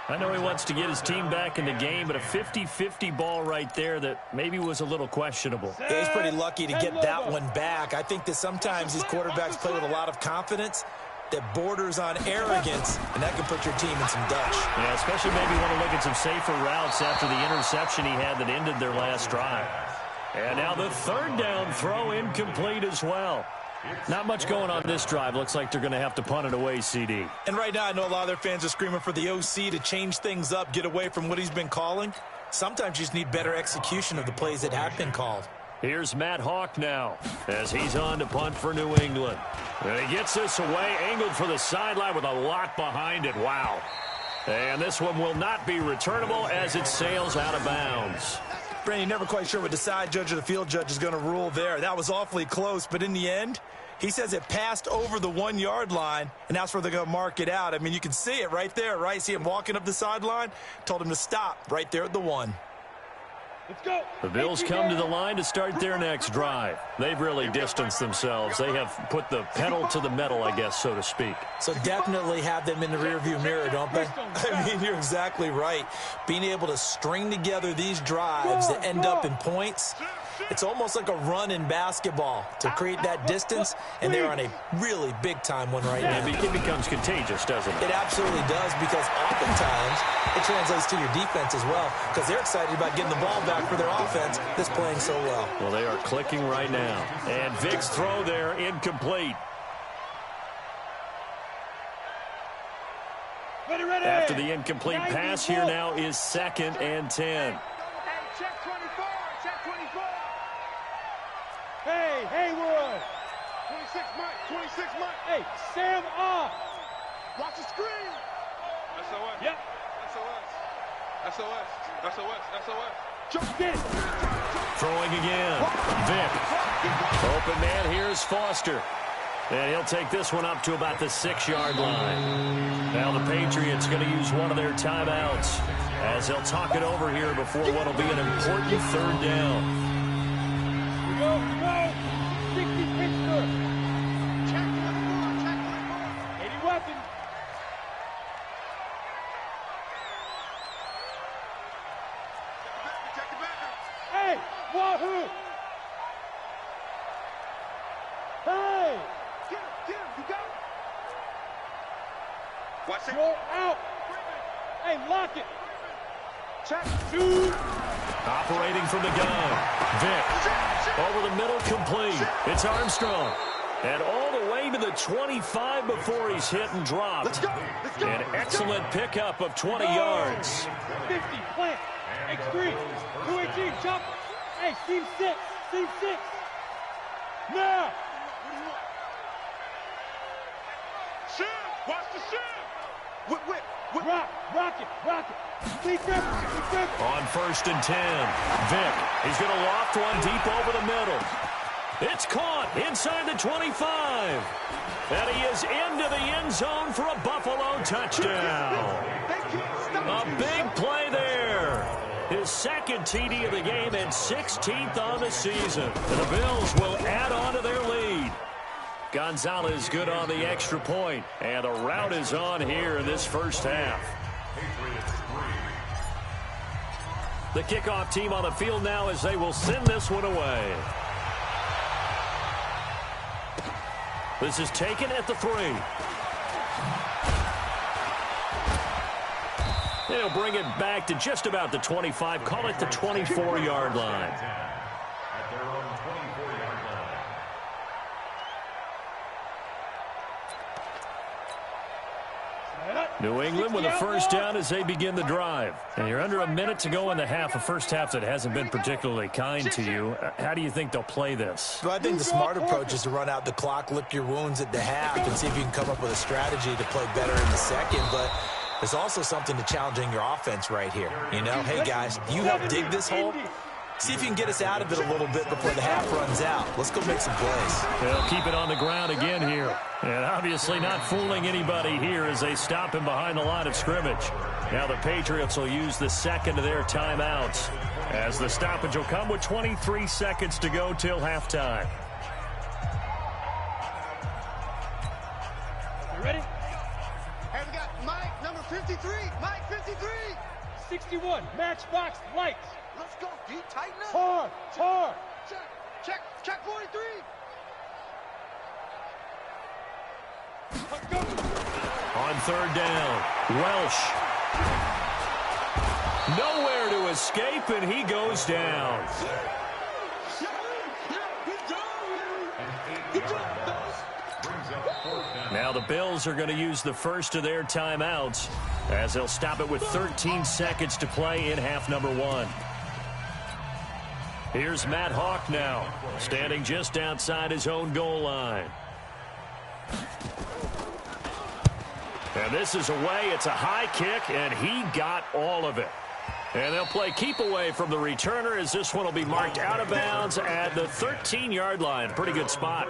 I know he wants to get his team back in the game, but a 50-50 ball right there that maybe was a little questionable. Yeah, he's pretty lucky to get that one back. I think that sometimes these quarterbacks play with a lot of confidence that borders on arrogance, and that can put your team in some dutch. Yeah, especially maybe want to look at some safer routes after the interception he had that ended their last drive. And now the 3rd down throw incomplete as well. Not much going on this drive. Looks like they're going to have to punt it away, CD. And right now, I know a lot of their fans are screaming for the OC to change things up, get away from what he's been calling. Sometimes you just need better execution of the plays that have been called. Here's Matt Hawk now as he's on to punt for New England. And he gets this away, angled for the sideline with a lot behind it. Wow. And this one will not be returnable as it sails out of bounds. Brandon, never quite sure what the side judge or the field judge is going to rule there. That was awfully close, but in the end, he says it passed over the 1-yard line, and that's where they're going to mark it out. I mean, you can see it right there, right? See him walking up the sideline? Told him to stop right there at the 1. Let's go. The Bills come to the line to start their next drive. They've really distanced themselves. They have put the pedal to the metal, I guess, so to speak. So definitely have them in the rearview mirror, don't they? I mean, you're exactly right. Being able to string together these drives that end up in points, it's almost like a run in basketball to create that distance, and they're on a really big-time one right now. It becomes contagious, doesn't it? It absolutely does, because oftentimes it translates to your defense as well, because they're excited about getting the ball back for their offense that's playing so well. Well, they are clicking right now. And Vic's throw there incomplete. Ready. After the incomplete pass, here now is 2nd and 10. Hey, check 24. Check 24. Hey, Haywood. 26 Mike. 26 Mike. Hey, Sam off. Watch the screen. SOS. Yep. SOS. SOS. SOS. SOS. Just get it. Throwing again. Vic. Open man, here's Foster. And he'll take this one up to about the 6-yard line. Now the Patriots going to use one of their timeouts as they'll talk it over here before what will be an important 3rd down. Go. 60 Pittsburgh. Check 24. Check 24. 80 weapons. Check the back. Hey, Wahoo. Hey, Get him. You got him. Watch it. you're out. Hey, lock it. Check. Shoot. Operating from the gun. Vic. Over the middle, complete. It's Armstrong. And all the way to the 25 before he's hit and dropped. Let's go. An excellent pickup of 20 yards. 50, plant. X3. 218, chop. Hey, seam 6. Now. Shift. Watch the shift. Whip. Rock it. Be careful. On 1st and 10, Vick. He's going to loft one deep over the middle. It's caught inside the 25. And he is into the end zone for a Buffalo touchdown. A big play there. His second TD of the game and 16th on the season. And the Bills will add on to their lead. Gonzalez good on the extra point. And the rout is on here in this first half. The kickoff team on the field now as they will send this one away. This is taken at the 3. They'll bring it back to just about the 25. Call it the 24-yard line. At their own 24-yard line. New England with a first down as they begin the drive. And you're under a minute to go in the half, a first half that hasn't been particularly kind to you. How do you think they'll play this? Well, I think the smart approach is to run out the clock, lick your wounds at the half, and see if you can come up with a strategy to play better in the second. But there's also something to challenging your offense right here. You know, hey, guys, you help dig this hole. See if you can get us out of it a little bit before the half runs out. Let's go make some plays. They'll keep it on the ground again here. And obviously not fooling anybody here as they stop him behind the line of scrimmage. Now the Patriots will use the second of their timeouts as the stoppage will come with 23 seconds to go till halftime. You ready? Hey, we got Mike, number 53. Mike, 53. 61. Matchbox lights. Let's go, D. Tighten up. Hard. Check 43. Let's go. On 3rd down, Welsh. Nowhere to escape, and he goes down. Now the Bills are going to use the first of their timeouts as they'll stop it with 13 seconds to play in half number 1. Here's Matt Hawk now, standing just outside his own goal line. And this is away. It's a high kick, and he got all of it. And they'll play keep away from the returner as this one will be marked out of bounds at the 13-yard line. Pretty good spot.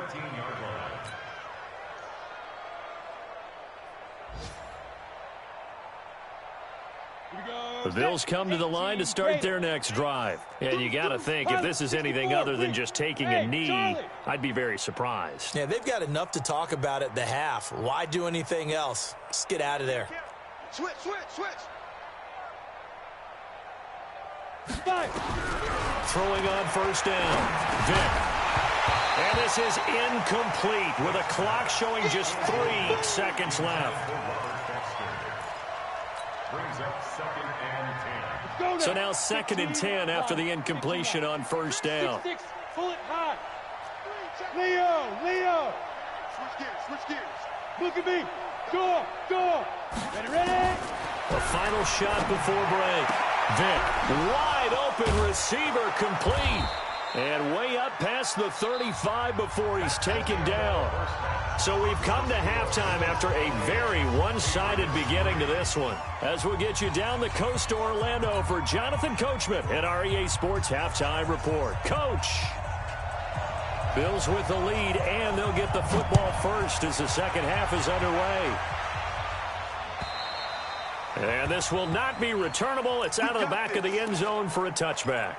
The Bills come to the line to start their next drive. And you got to think, if this is anything other than just taking a knee, I'd be very surprised. Yeah, they've got enough to talk about at the half. Why do anything else? Just get out of there. Switch. Throwing on 1st down, Vick. And this is incomplete with a clock showing just 3 seconds left. Brings up 2nd and 10. So now 2nd and 10 after the incompletion on 1st down. Pull it high. Leo. Switch gears. Look at me. Go. Ready. The final shot before break. Vick, wide open receiver, complete. And way up past the 35 before he's taken down. So we've come to halftime after a very one-sided beginning to this one. As we'll get you down the coast to Orlando for Jonathan Coachman at our EA Sports Halftime Report. Coach. Bills with the lead, and they'll get the football first as the second half is underway. And this will not be returnable. It's out of the back of the end zone for a touchback.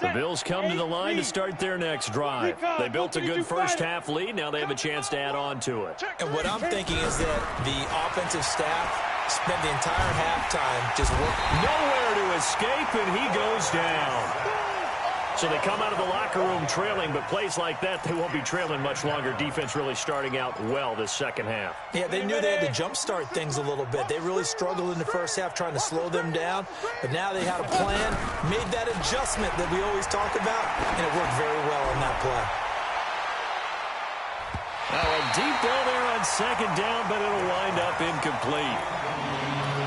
The Bills come to the line to start their next drive. They built a good first half lead. Now they have a chance to add on to it. And what I'm thinking is that the offensive staff spent the entire halftime just working. Nowhere to escape, and he goes down. So they come out of the locker room trailing, but plays like that, they won't be trailing much longer. Defense really starting out well this second half. Yeah, they knew they had to jumpstart things a little bit. They really struggled in the first half trying to slow them down, but now they had a plan, made that adjustment that we always talk about, and it worked very well on that play. Now a deep ball there on 2nd down, but it'll wind up incomplete.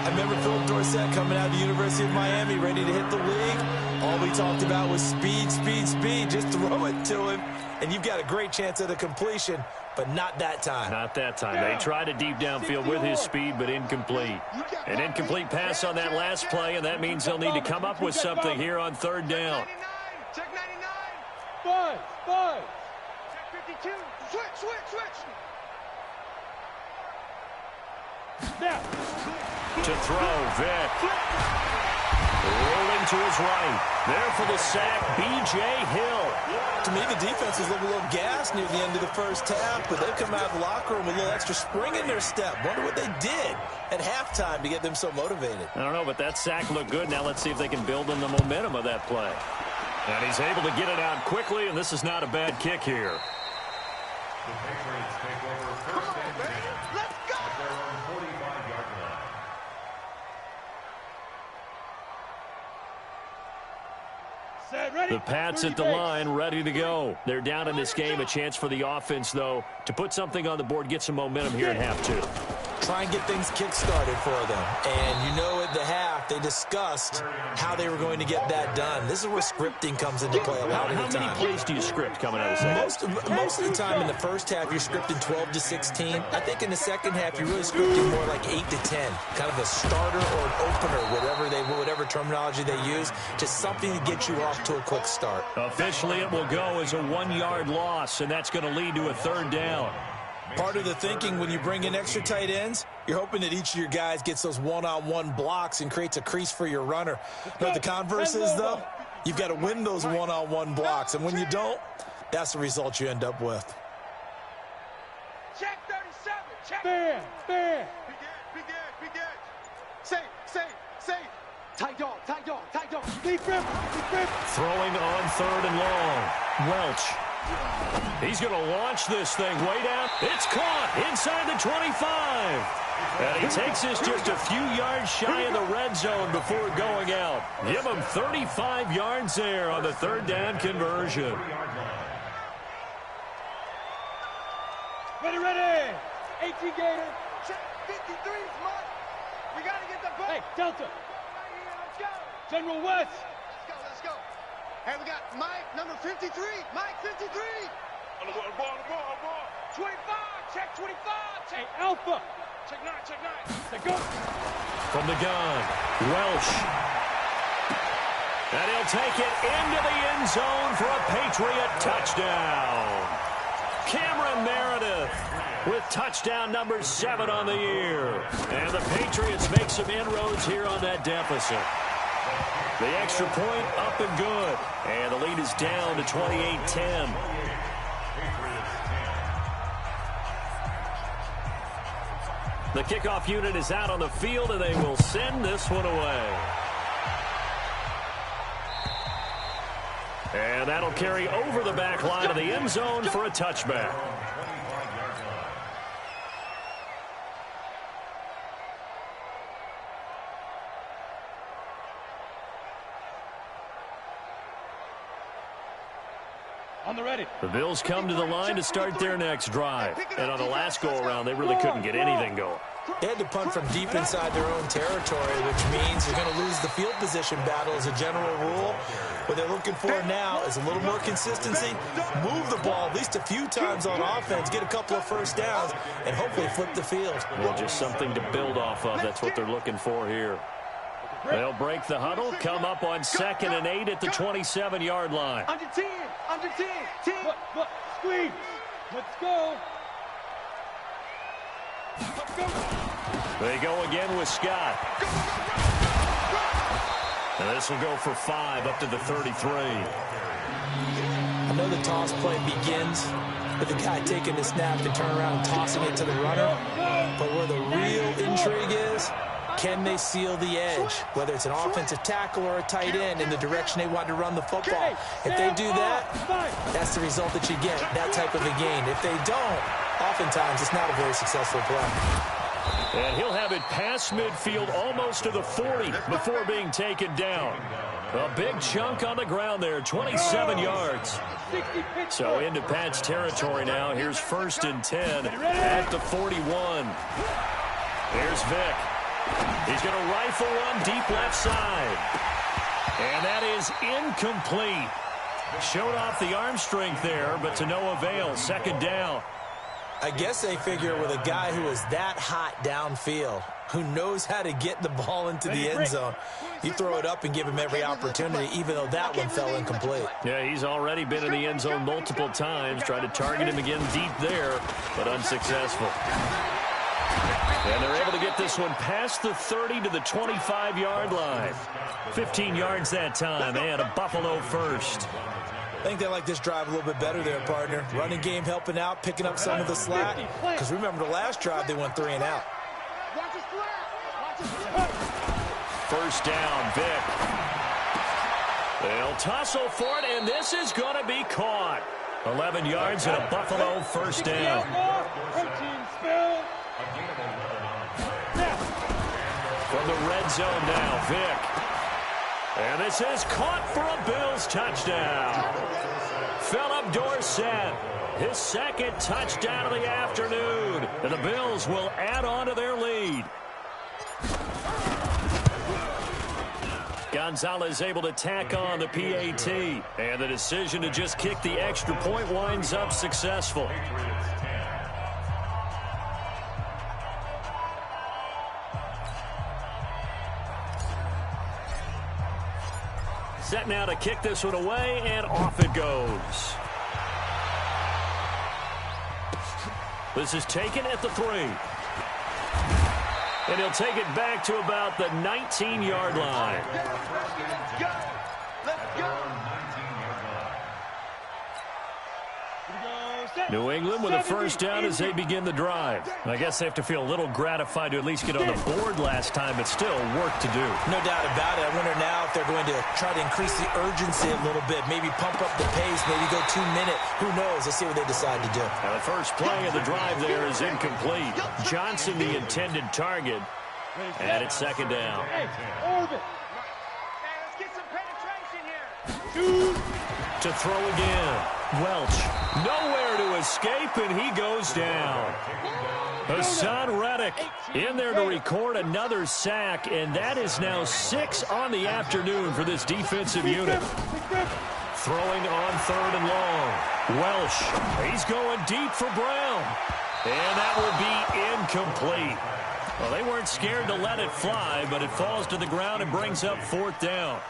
I remember Philip Dorsett coming out of the University of Miami ready to hit the league. All we talked about was speed, speed, speed. Just throw it to him, and you've got a great chance at a completion, but not that time. Not that time. They tried a deep downfield with his speed, but incomplete. An incomplete pass on that last play, and that means they'll need to come up with something here on third down. Check 99. Five. Check 52. Switch. Snap. To throw, Vic. Rolling to his right. There for the sack, B.J. Hill. To me, the defense was a little gassed near the end of the first half, but they've come out of the locker room with a little extra spring in their step. Wonder what they did at halftime to get them so motivated. I don't know, but that sack looked good. Now let's see if they can build on the momentum of that play. And he's able to get it out quickly, and this is not a bad kick here. The Patriots take over first and 10. Let's go. At their own 45-yard line. Set, ready. The Pats at the line, ready to go. They're down in this game. A chance for the offense, though, to put something on the board, get some momentum here in half two. Try and get things kick-started for them. And you know at the half, they discussed how they were going to get that done. This is where scripting comes into play a lot of the How many time. plays do you script coming out of the second? Most of the time in the first half, you're scripting 12 to 16. I think in the second half, you're really scripting more like 8 to 10. Kind of a starter or an opener, whatever terminology they use. Just something to get you off to a quick start. Officially, it will go as a 1-yard loss, and that's going to lead to a third down. Part of the thinking when you bring in extra tight ends, you're hoping that each of your guys gets those one-on-one blocks and creates a crease for your runner. You know what the converse is, though? You've got to win those one-on-one blocks, and when you don't, that's the result you end up with. Check 37. Check. Bam. Big edge. Safe. Tight dog. Deep rip. Throwing on third and long. Welch. He's going to launch this thing way down. It's caught inside the 25. And he takes this just a few yards shy of the red zone before going out. Give him 35 yards there on the third down conversion. Ready. 18 Gator. Check 53. Mike. We got to get the ball. Hey, Delta. Right here. Let's go. General West. Let's go. Hey, we got Mike, number 53. Mike, 53. On the ball. 25. Check 25. Hey, Alpha. Check 9. Let go. From the gun, Welsh. And he'll take it into the end zone for a Patriot touchdown. Cameron Meredith with touchdown number 7 on the year. And the Patriots make some inroads here on that deficit. The extra point up and good. And the lead is down to 28-10. The kickoff unit is out on the field, and they will send this one away. And that'll carry over the back line of the end zone for a touchback. On the ready. The Bills come to the line to start their next drive. And on the last go-around, they really couldn't get anything going. They had to punt from deep inside their own territory, which means you're going to lose the field position battle as a general rule. What they're looking for now is a little more consistency, move the ball at least a few times on offense, get a couple of first downs, and hopefully flip the field. Well, just something to build off of. That's what they're looking for here. They'll break the huddle, come up on 2nd and 8 at the 27-yard line. Under 10. 10. What? Squeeze. Let's go. They go again with Scott. And this will go for 5 up to the 33. I know the toss play begins with the guy taking the snap and turn around and tossing it to the runner. But where the real intrigue is, can they seal the edge, whether it's an offensive tackle or a tight end in the direction they want to run the football? If they do that, that's the result that you get, that type of a gain. If they don't, oftentimes it's not a very successful play. And he'll have it past midfield almost to the 40 before being taken down. A big chunk on the ground there, 27 yards. So into Pat's territory now. Here's 1st and 10 at the 41. Here's Vic. He's going to rifle one deep left side. And that is incomplete. Showed off the arm strength there, but to no avail. Second down. I guess they figure with a guy who is that hot downfield, who knows how to get the ball into the end zone, you throw it up and give him every opportunity, even though that one fell incomplete. Yeah, he's already been in the end zone multiple times. Tried to target him again deep there, but unsuccessful. And they're able to get this one past the 30 to the 25-yard line. 15 yards that time, and a Buffalo first. I think they like this drive a little bit better there, partner. Running game helping out, picking up some of the slack. Because remember the last drive, they went 3 and out. First down, Vic. They'll tussle for it, and this is going to be caught. 11 yards and a Buffalo first down. From the red zone now, Vic. And this is caught for a Bills touchdown. Philip Dorsett, his second touchdown of the afternoon. And the Bills will add on to their lead. Gonzalez able to tack on the PAT. And the decision to just kick the extra point winds up successful. Set now to kick this one away, and off it goes. This is taken at the 3. And he'll take it back to about the 19-yard line. Let's go. New England with a first down as they begin the drive. I guess they have to feel a little gratified to at least get on the board last time, but still work to do. No doubt about it. I wonder now if they're going to try to increase the urgency a little bit, maybe pump up the pace, maybe go 2-minute. Who knows? Let's see what they decide to do. Now the first play of the drive there is incomplete. Johnson the intended target, and it's second down. Hey, Orbit. Let's get some penetration here. To throw again. Welch, nowhere to escape, and he goes down. Hassan Reddick in there to record another sack, and that is now 6 on the afternoon for this defensive unit. Throwing on 3rd and long. Welch, he's going deep for Brown, and that will be incomplete. Well, they weren't scared to let it fly, but it falls to the ground and brings up 4th down.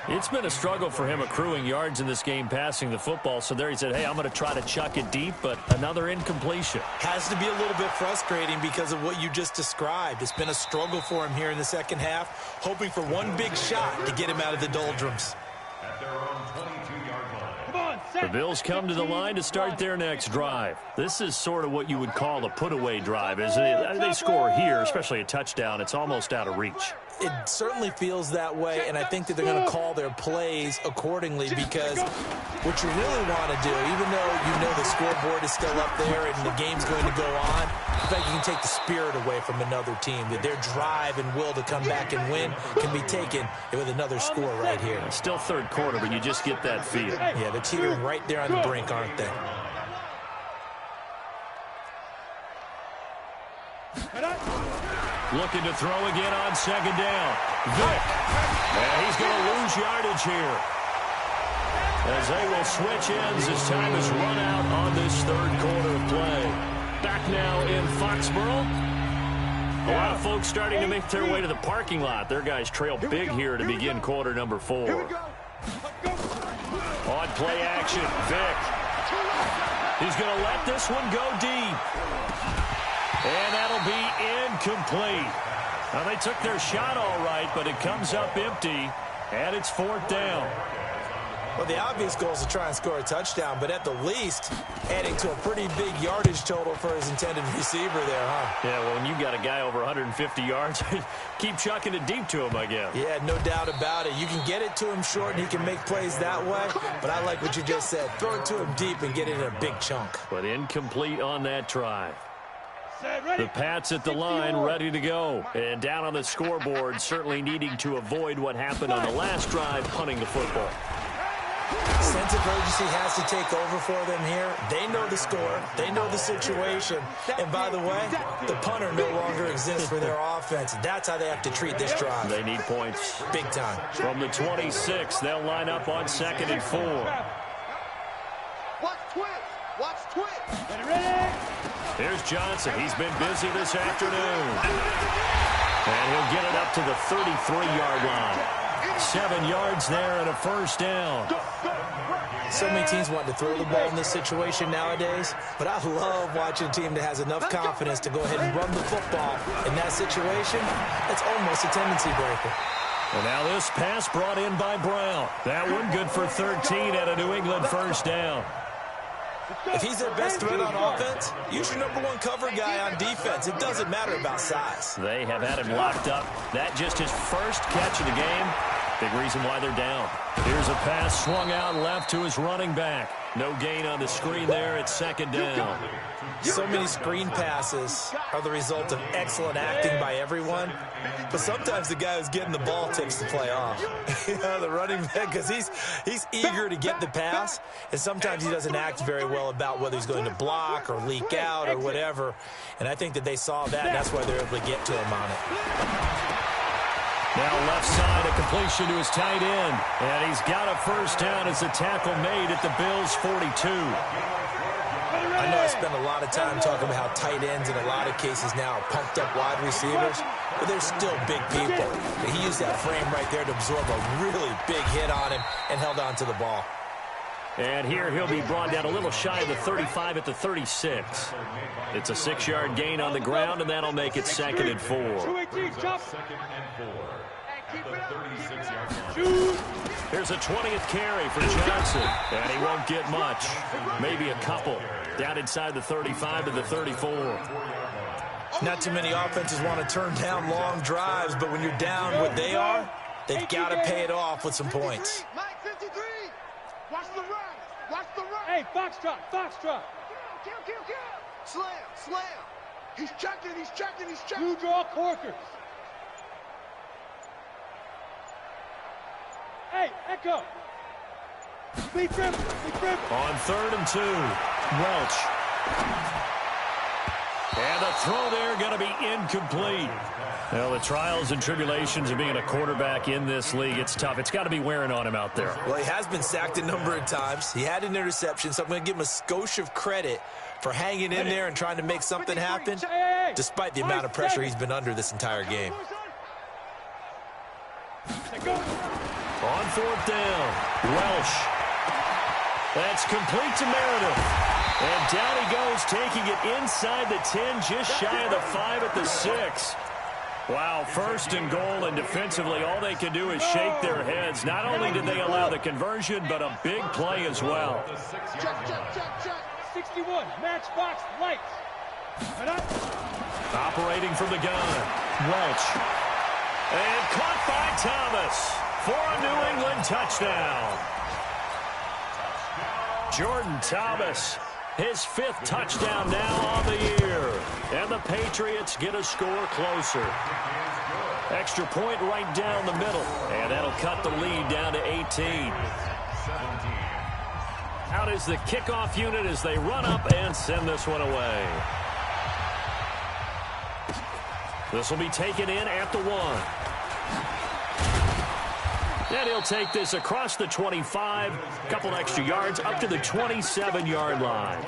It's been a struggle for him accruing yards in this game passing the football. So there he said, hey, I'm going to try to chuck it deep, but another incompletion. Has to be a little bit frustrating because of what you just described. It's been a struggle for him here in the second half, hoping for one big shot to get him out of the doldrums. At their own 22-yard line. Come on, The Bills come to the line to start their next drive. This is sort of what you would call a put-away drive, isn't it? They score here, especially a touchdown. It's almost out of reach. It certainly feels that way, and I think that they're going to call their plays accordingly because what you really want to do, even though you know the scoreboard is still up there and the game's going to go on, I think you can take the spirit away from another team, that their drive and will to come back and win can be taken with another score right here. It's still third quarter, but you just get that feel. Yeah, they're teetering right there on the brink, aren't they? Looking to throw again on second down. Vic. And he's going to lose yardage here. As they will switch ends as time is run out on this third quarter of play. Back now in Foxborough. A lot of folks starting to make their way to the parking lot. Their guys trail big here to begin quarter number 4. On play action, Vic. He's going to let this one go deep. And that'll be incomplete. Now, they took their shot all right, but it comes up empty, and it's 4th down. Well, the obvious goal is to try and score a touchdown, but at the least, adding to a pretty big yardage total for his intended receiver there, huh? Yeah, well, when you've got a guy over 150 yards, keep chucking it deep to him, I guess. Yeah, no doubt about it. You can get it to him short, and he can make plays that way, but I like what you just said. Throw it to him deep and get it in a big chunk. But incomplete on that try. The Pats at the line, ready to go. And down on the scoreboard, certainly needing to avoid what happened on the last drive, punting the football. Sense of urgency has to take over for them here. They know the score. They know the situation. And by the way, the punter no longer exists for their offense. That's how they have to treat this drive. They need points. Big time. From the 26, they'll line up on 2nd and 4. Watch twist. Watch twist. Here's Johnson. He's been busy this afternoon. And he'll get it up to the 33-yard line. 7 yards there and a first down. So many teams want to throw the ball in this situation nowadays, but I love watching a team that has enough confidence to go ahead and run the football. In that situation, it's almost a tendency breaker. And now this pass brought in by Brown. That one good for 13 at a New England first down. If he's their best threat on offense, use your #1 cover guy on defense. It doesn't matter about size. They have had him locked up. That just his first catch of the game. Big reason why they're down. Here's a pass swung out left to his running back. No gain on the screen there. It's 2nd down. So many screen passes are the result of excellent acting by everyone. But sometimes the guy who's getting the ball tips the play off. The running back, because he's eager to get the pass. And sometimes he doesn't act very well about whether he's going to block or leak out or whatever. And I think that they saw that, and that's why they're able to get to him on it. Now left side, a completion to his tight end. And he's got a first down as the tackle made at the Bills' 42. I know I spend a lot of time talking about how tight ends in a lot of cases now are pumped up wide receivers, but they're still big people. He used that frame right there to absorb a really big hit on him and held on to the ball. And here he'll be brought down a little shy of the 35 at the 36. It's a 6-yard gain on the ground, and that'll make it 2nd and 4. 2-18, jump. 2nd and 4. The 36-yard line. Here's a 20th carry for Johnson, and he won't get much. Maybe a couple. Down inside the 35 to the 34. Not too many offenses want to turn down long drives, but when you're down what they are, they've got to pay it off with some points. Mike 53. Watch the run. Watch the run. Hey, foxtrot, foxtrot. Kill. Slam. He's checking. You draw corkers. Hey, Echo. Be dribble. On 3rd and 2, Welch. And the throw there going to be incomplete. Well, the trials and tribulations of being a quarterback in this league, it's tough. It's got to be wearing on him out there. Well, he has been sacked a number of times. He had an interception, so I'm going to give him a skosh of credit for hanging in there and trying to make something happen, despite the amount of pressure he's been under this entire game. On 4th down, Welsh. That's complete to Meredith. And down he goes, taking it inside the 10, just shy of the 5 at the 6. Wow, 1st and goal, and defensively all they can do is shake their heads. Not only did they allow the conversion, but a big play as well. Check. 61, matchbox, lights. Operating from the gun, Welch. And caught by Thomas for a New England touchdown. Jordan Thomas, his 5th touchdown now on the year. And the Patriots get a score closer. Extra point right down the middle. And that'll cut the lead down to 18. Out is the kickoff unit as they run up and send this one away. This will be taken in at the 1. And he'll take this across the 25, couple extra yards, up to the 27-yard line.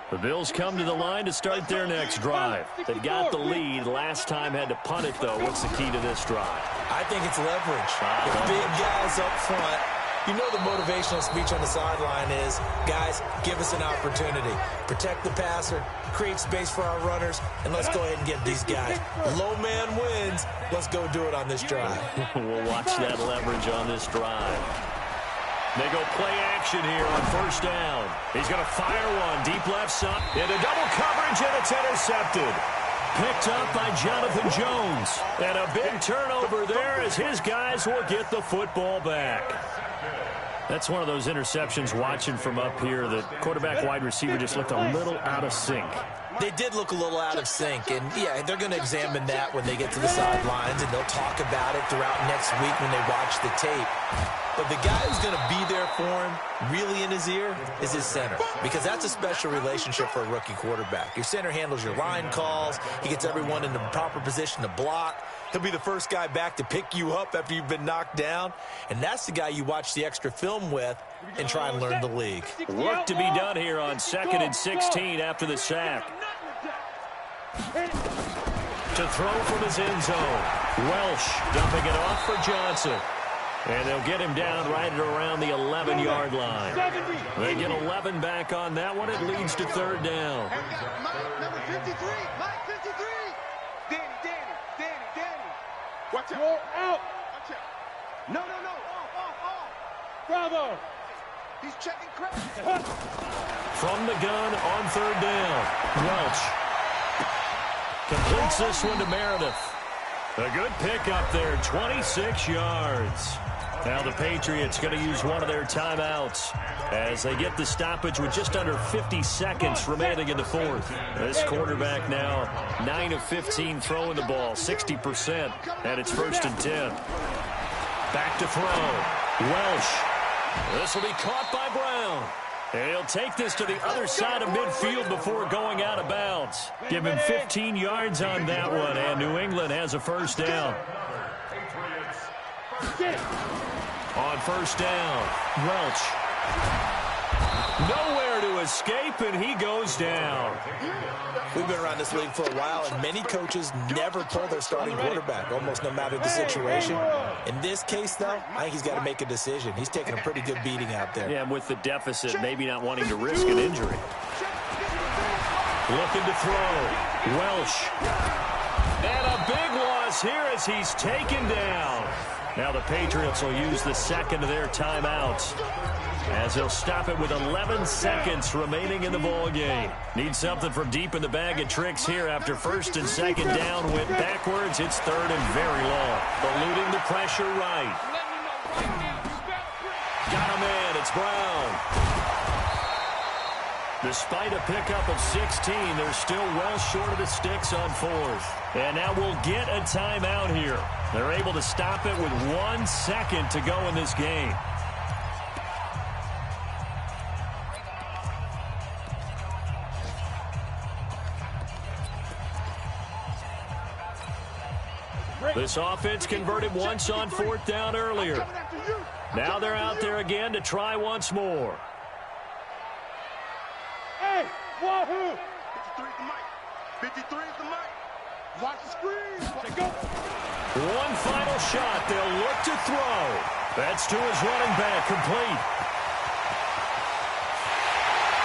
The Bills come to the line to start their next drive. They've got the lead. Last time had to punt it, though. What's the key to this drive? I think it's leverage. The big guys up front. You know the motivational speech on the sideline is, guys, give us an opportunity. Protect the passer, create space for our runners, and let's go ahead and get these guys. Low man wins. Let's go do it on this drive. We'll watch that leverage on this drive. They go play action here on 1st down. He's going to fire one deep left side into double coverage, and it's intercepted. Picked up by Jonathan Jones. And a big turnover there as his guys will get the football back. That's one of those interceptions watching from up here. The quarterback wide receiver just looked a little out of sync. They did look a little out of sync, and yeah, they're going to examine that when they get to the sidelines, and they'll talk about it throughout next week when they watch the tape. But the guy who's going to be there for him, really in his ear, is his center, because that's a special relationship for a rookie quarterback. Your center handles your line calls. He gets everyone in the proper position to block. He'll be the first guy back to pick you up after you've been knocked down, and that's the guy you watch the extra film with and try and learn the league. Work to be done here on 2nd and 16 after the sack. To throw from his end zone. Welsh dumping it off for Johnson. And they'll get him down right at around the 11-yard line. They get 11 back on that one. It leads to 3rd down. Number 53, Mike 53. Danny. Watch out. Roll out. Watch out. No. Off. Bravo. He's checking credit. From the gun on 3rd down. Welch completes this one to Meredith. A good pick up there, 26 yards. Now the Patriots going to use one of their timeouts as they get the stoppage with just under 50 seconds remaining in the 4th. This quarterback now 9 of 15 throwing the ball, 60%, and it's 1st and 10. Back to throw. Welsh. This will be caught by Brown. And he'll take this to the other side of midfield before going out of bounds. Give him 15 yards on that one, and New England has a 1st down. On 1st down, Welch. Nowhere to escape, and he goes down. We've been around this league for a while, and many coaches never pull their starting quarterback, almost no matter the situation. In this case, though, I think he's got to make a decision. He's taking a pretty good beating out there. Yeah, and with the deficit, maybe not wanting to risk an injury. Looking to throw. Welsh. And a big loss here as he's taken down. Now the Patriots will use the 2nd of their timeouts as they'll stop it with 11 seconds remaining in the ball game. Need something from deep in the bag of tricks here after 1st and 2nd down went backwards. It's 3rd and very long. Eluding the pressure right. Got a man. It's Brown. Despite a pickup of 16, they're still well short of the sticks on 4th. And now we'll get a timeout here. They're able to stop it with 1 second to go in this game. This offense converted once on 4th down earlier. Now they're out there again to try once more. Hey, wahoo! 53 is the mic. 53 is the mic. Watch the screen. Go. One final shot. They'll look to throw. That's to his running back, complete.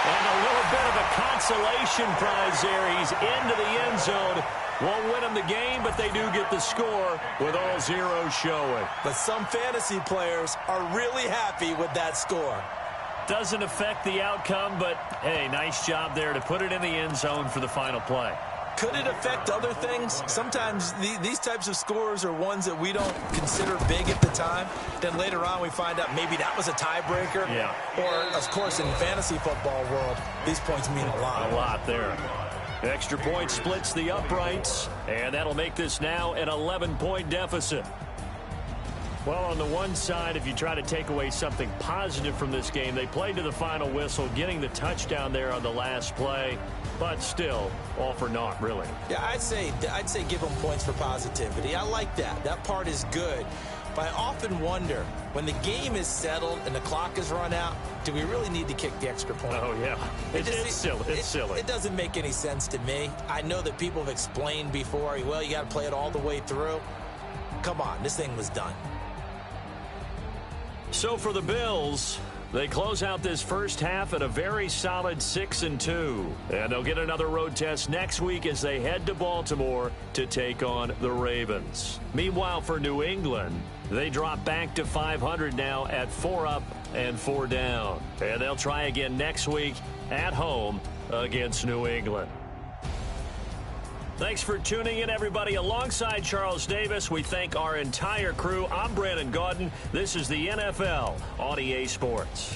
And a little bit of a consolation prize there. He's into the end zone. Won't win them the game, but they do get the score with all zeros showing. But some fantasy players are really happy with that score. Doesn't affect the outcome, but, hey, nice job there to put it in the end zone for the final play. Could it affect other things? Sometimes these types of scores are ones that we don't consider big at the time. Then later on we find out maybe that was a tiebreaker. Yeah. Or, of course, in fantasy football world, these points mean a lot. A lot there. Extra point splits the uprights, and that'll make this now an 11-point deficit. Well, on the one side, if you try to take away something positive from this game, they played to the final whistle, getting the touchdown there on the last play, but still, all for naught, really. Yeah, I'd say give them points for positivity. I like that. That part is good. But I often wonder, when the game is settled and the clock is run out, do we really need to kick the extra point? Oh, yeah. It's silly. It's silly. It doesn't make any sense to me. I know that people have explained before, well, you got to play it all the way through. Come on, this thing was done. So for the Bills, they close out this first half at a very solid 6-2. And they'll get another road test next week as they head to Baltimore to take on the Ravens. Meanwhile, for New England, they drop back to 500 now at 4 up and 4 down. And they'll try again next week at home against New England. Thanks for tuning in, everybody. Alongside Charles Davis, we thank our entire crew. I'm Brandon Gaudin. This is the NFL on EA Sports.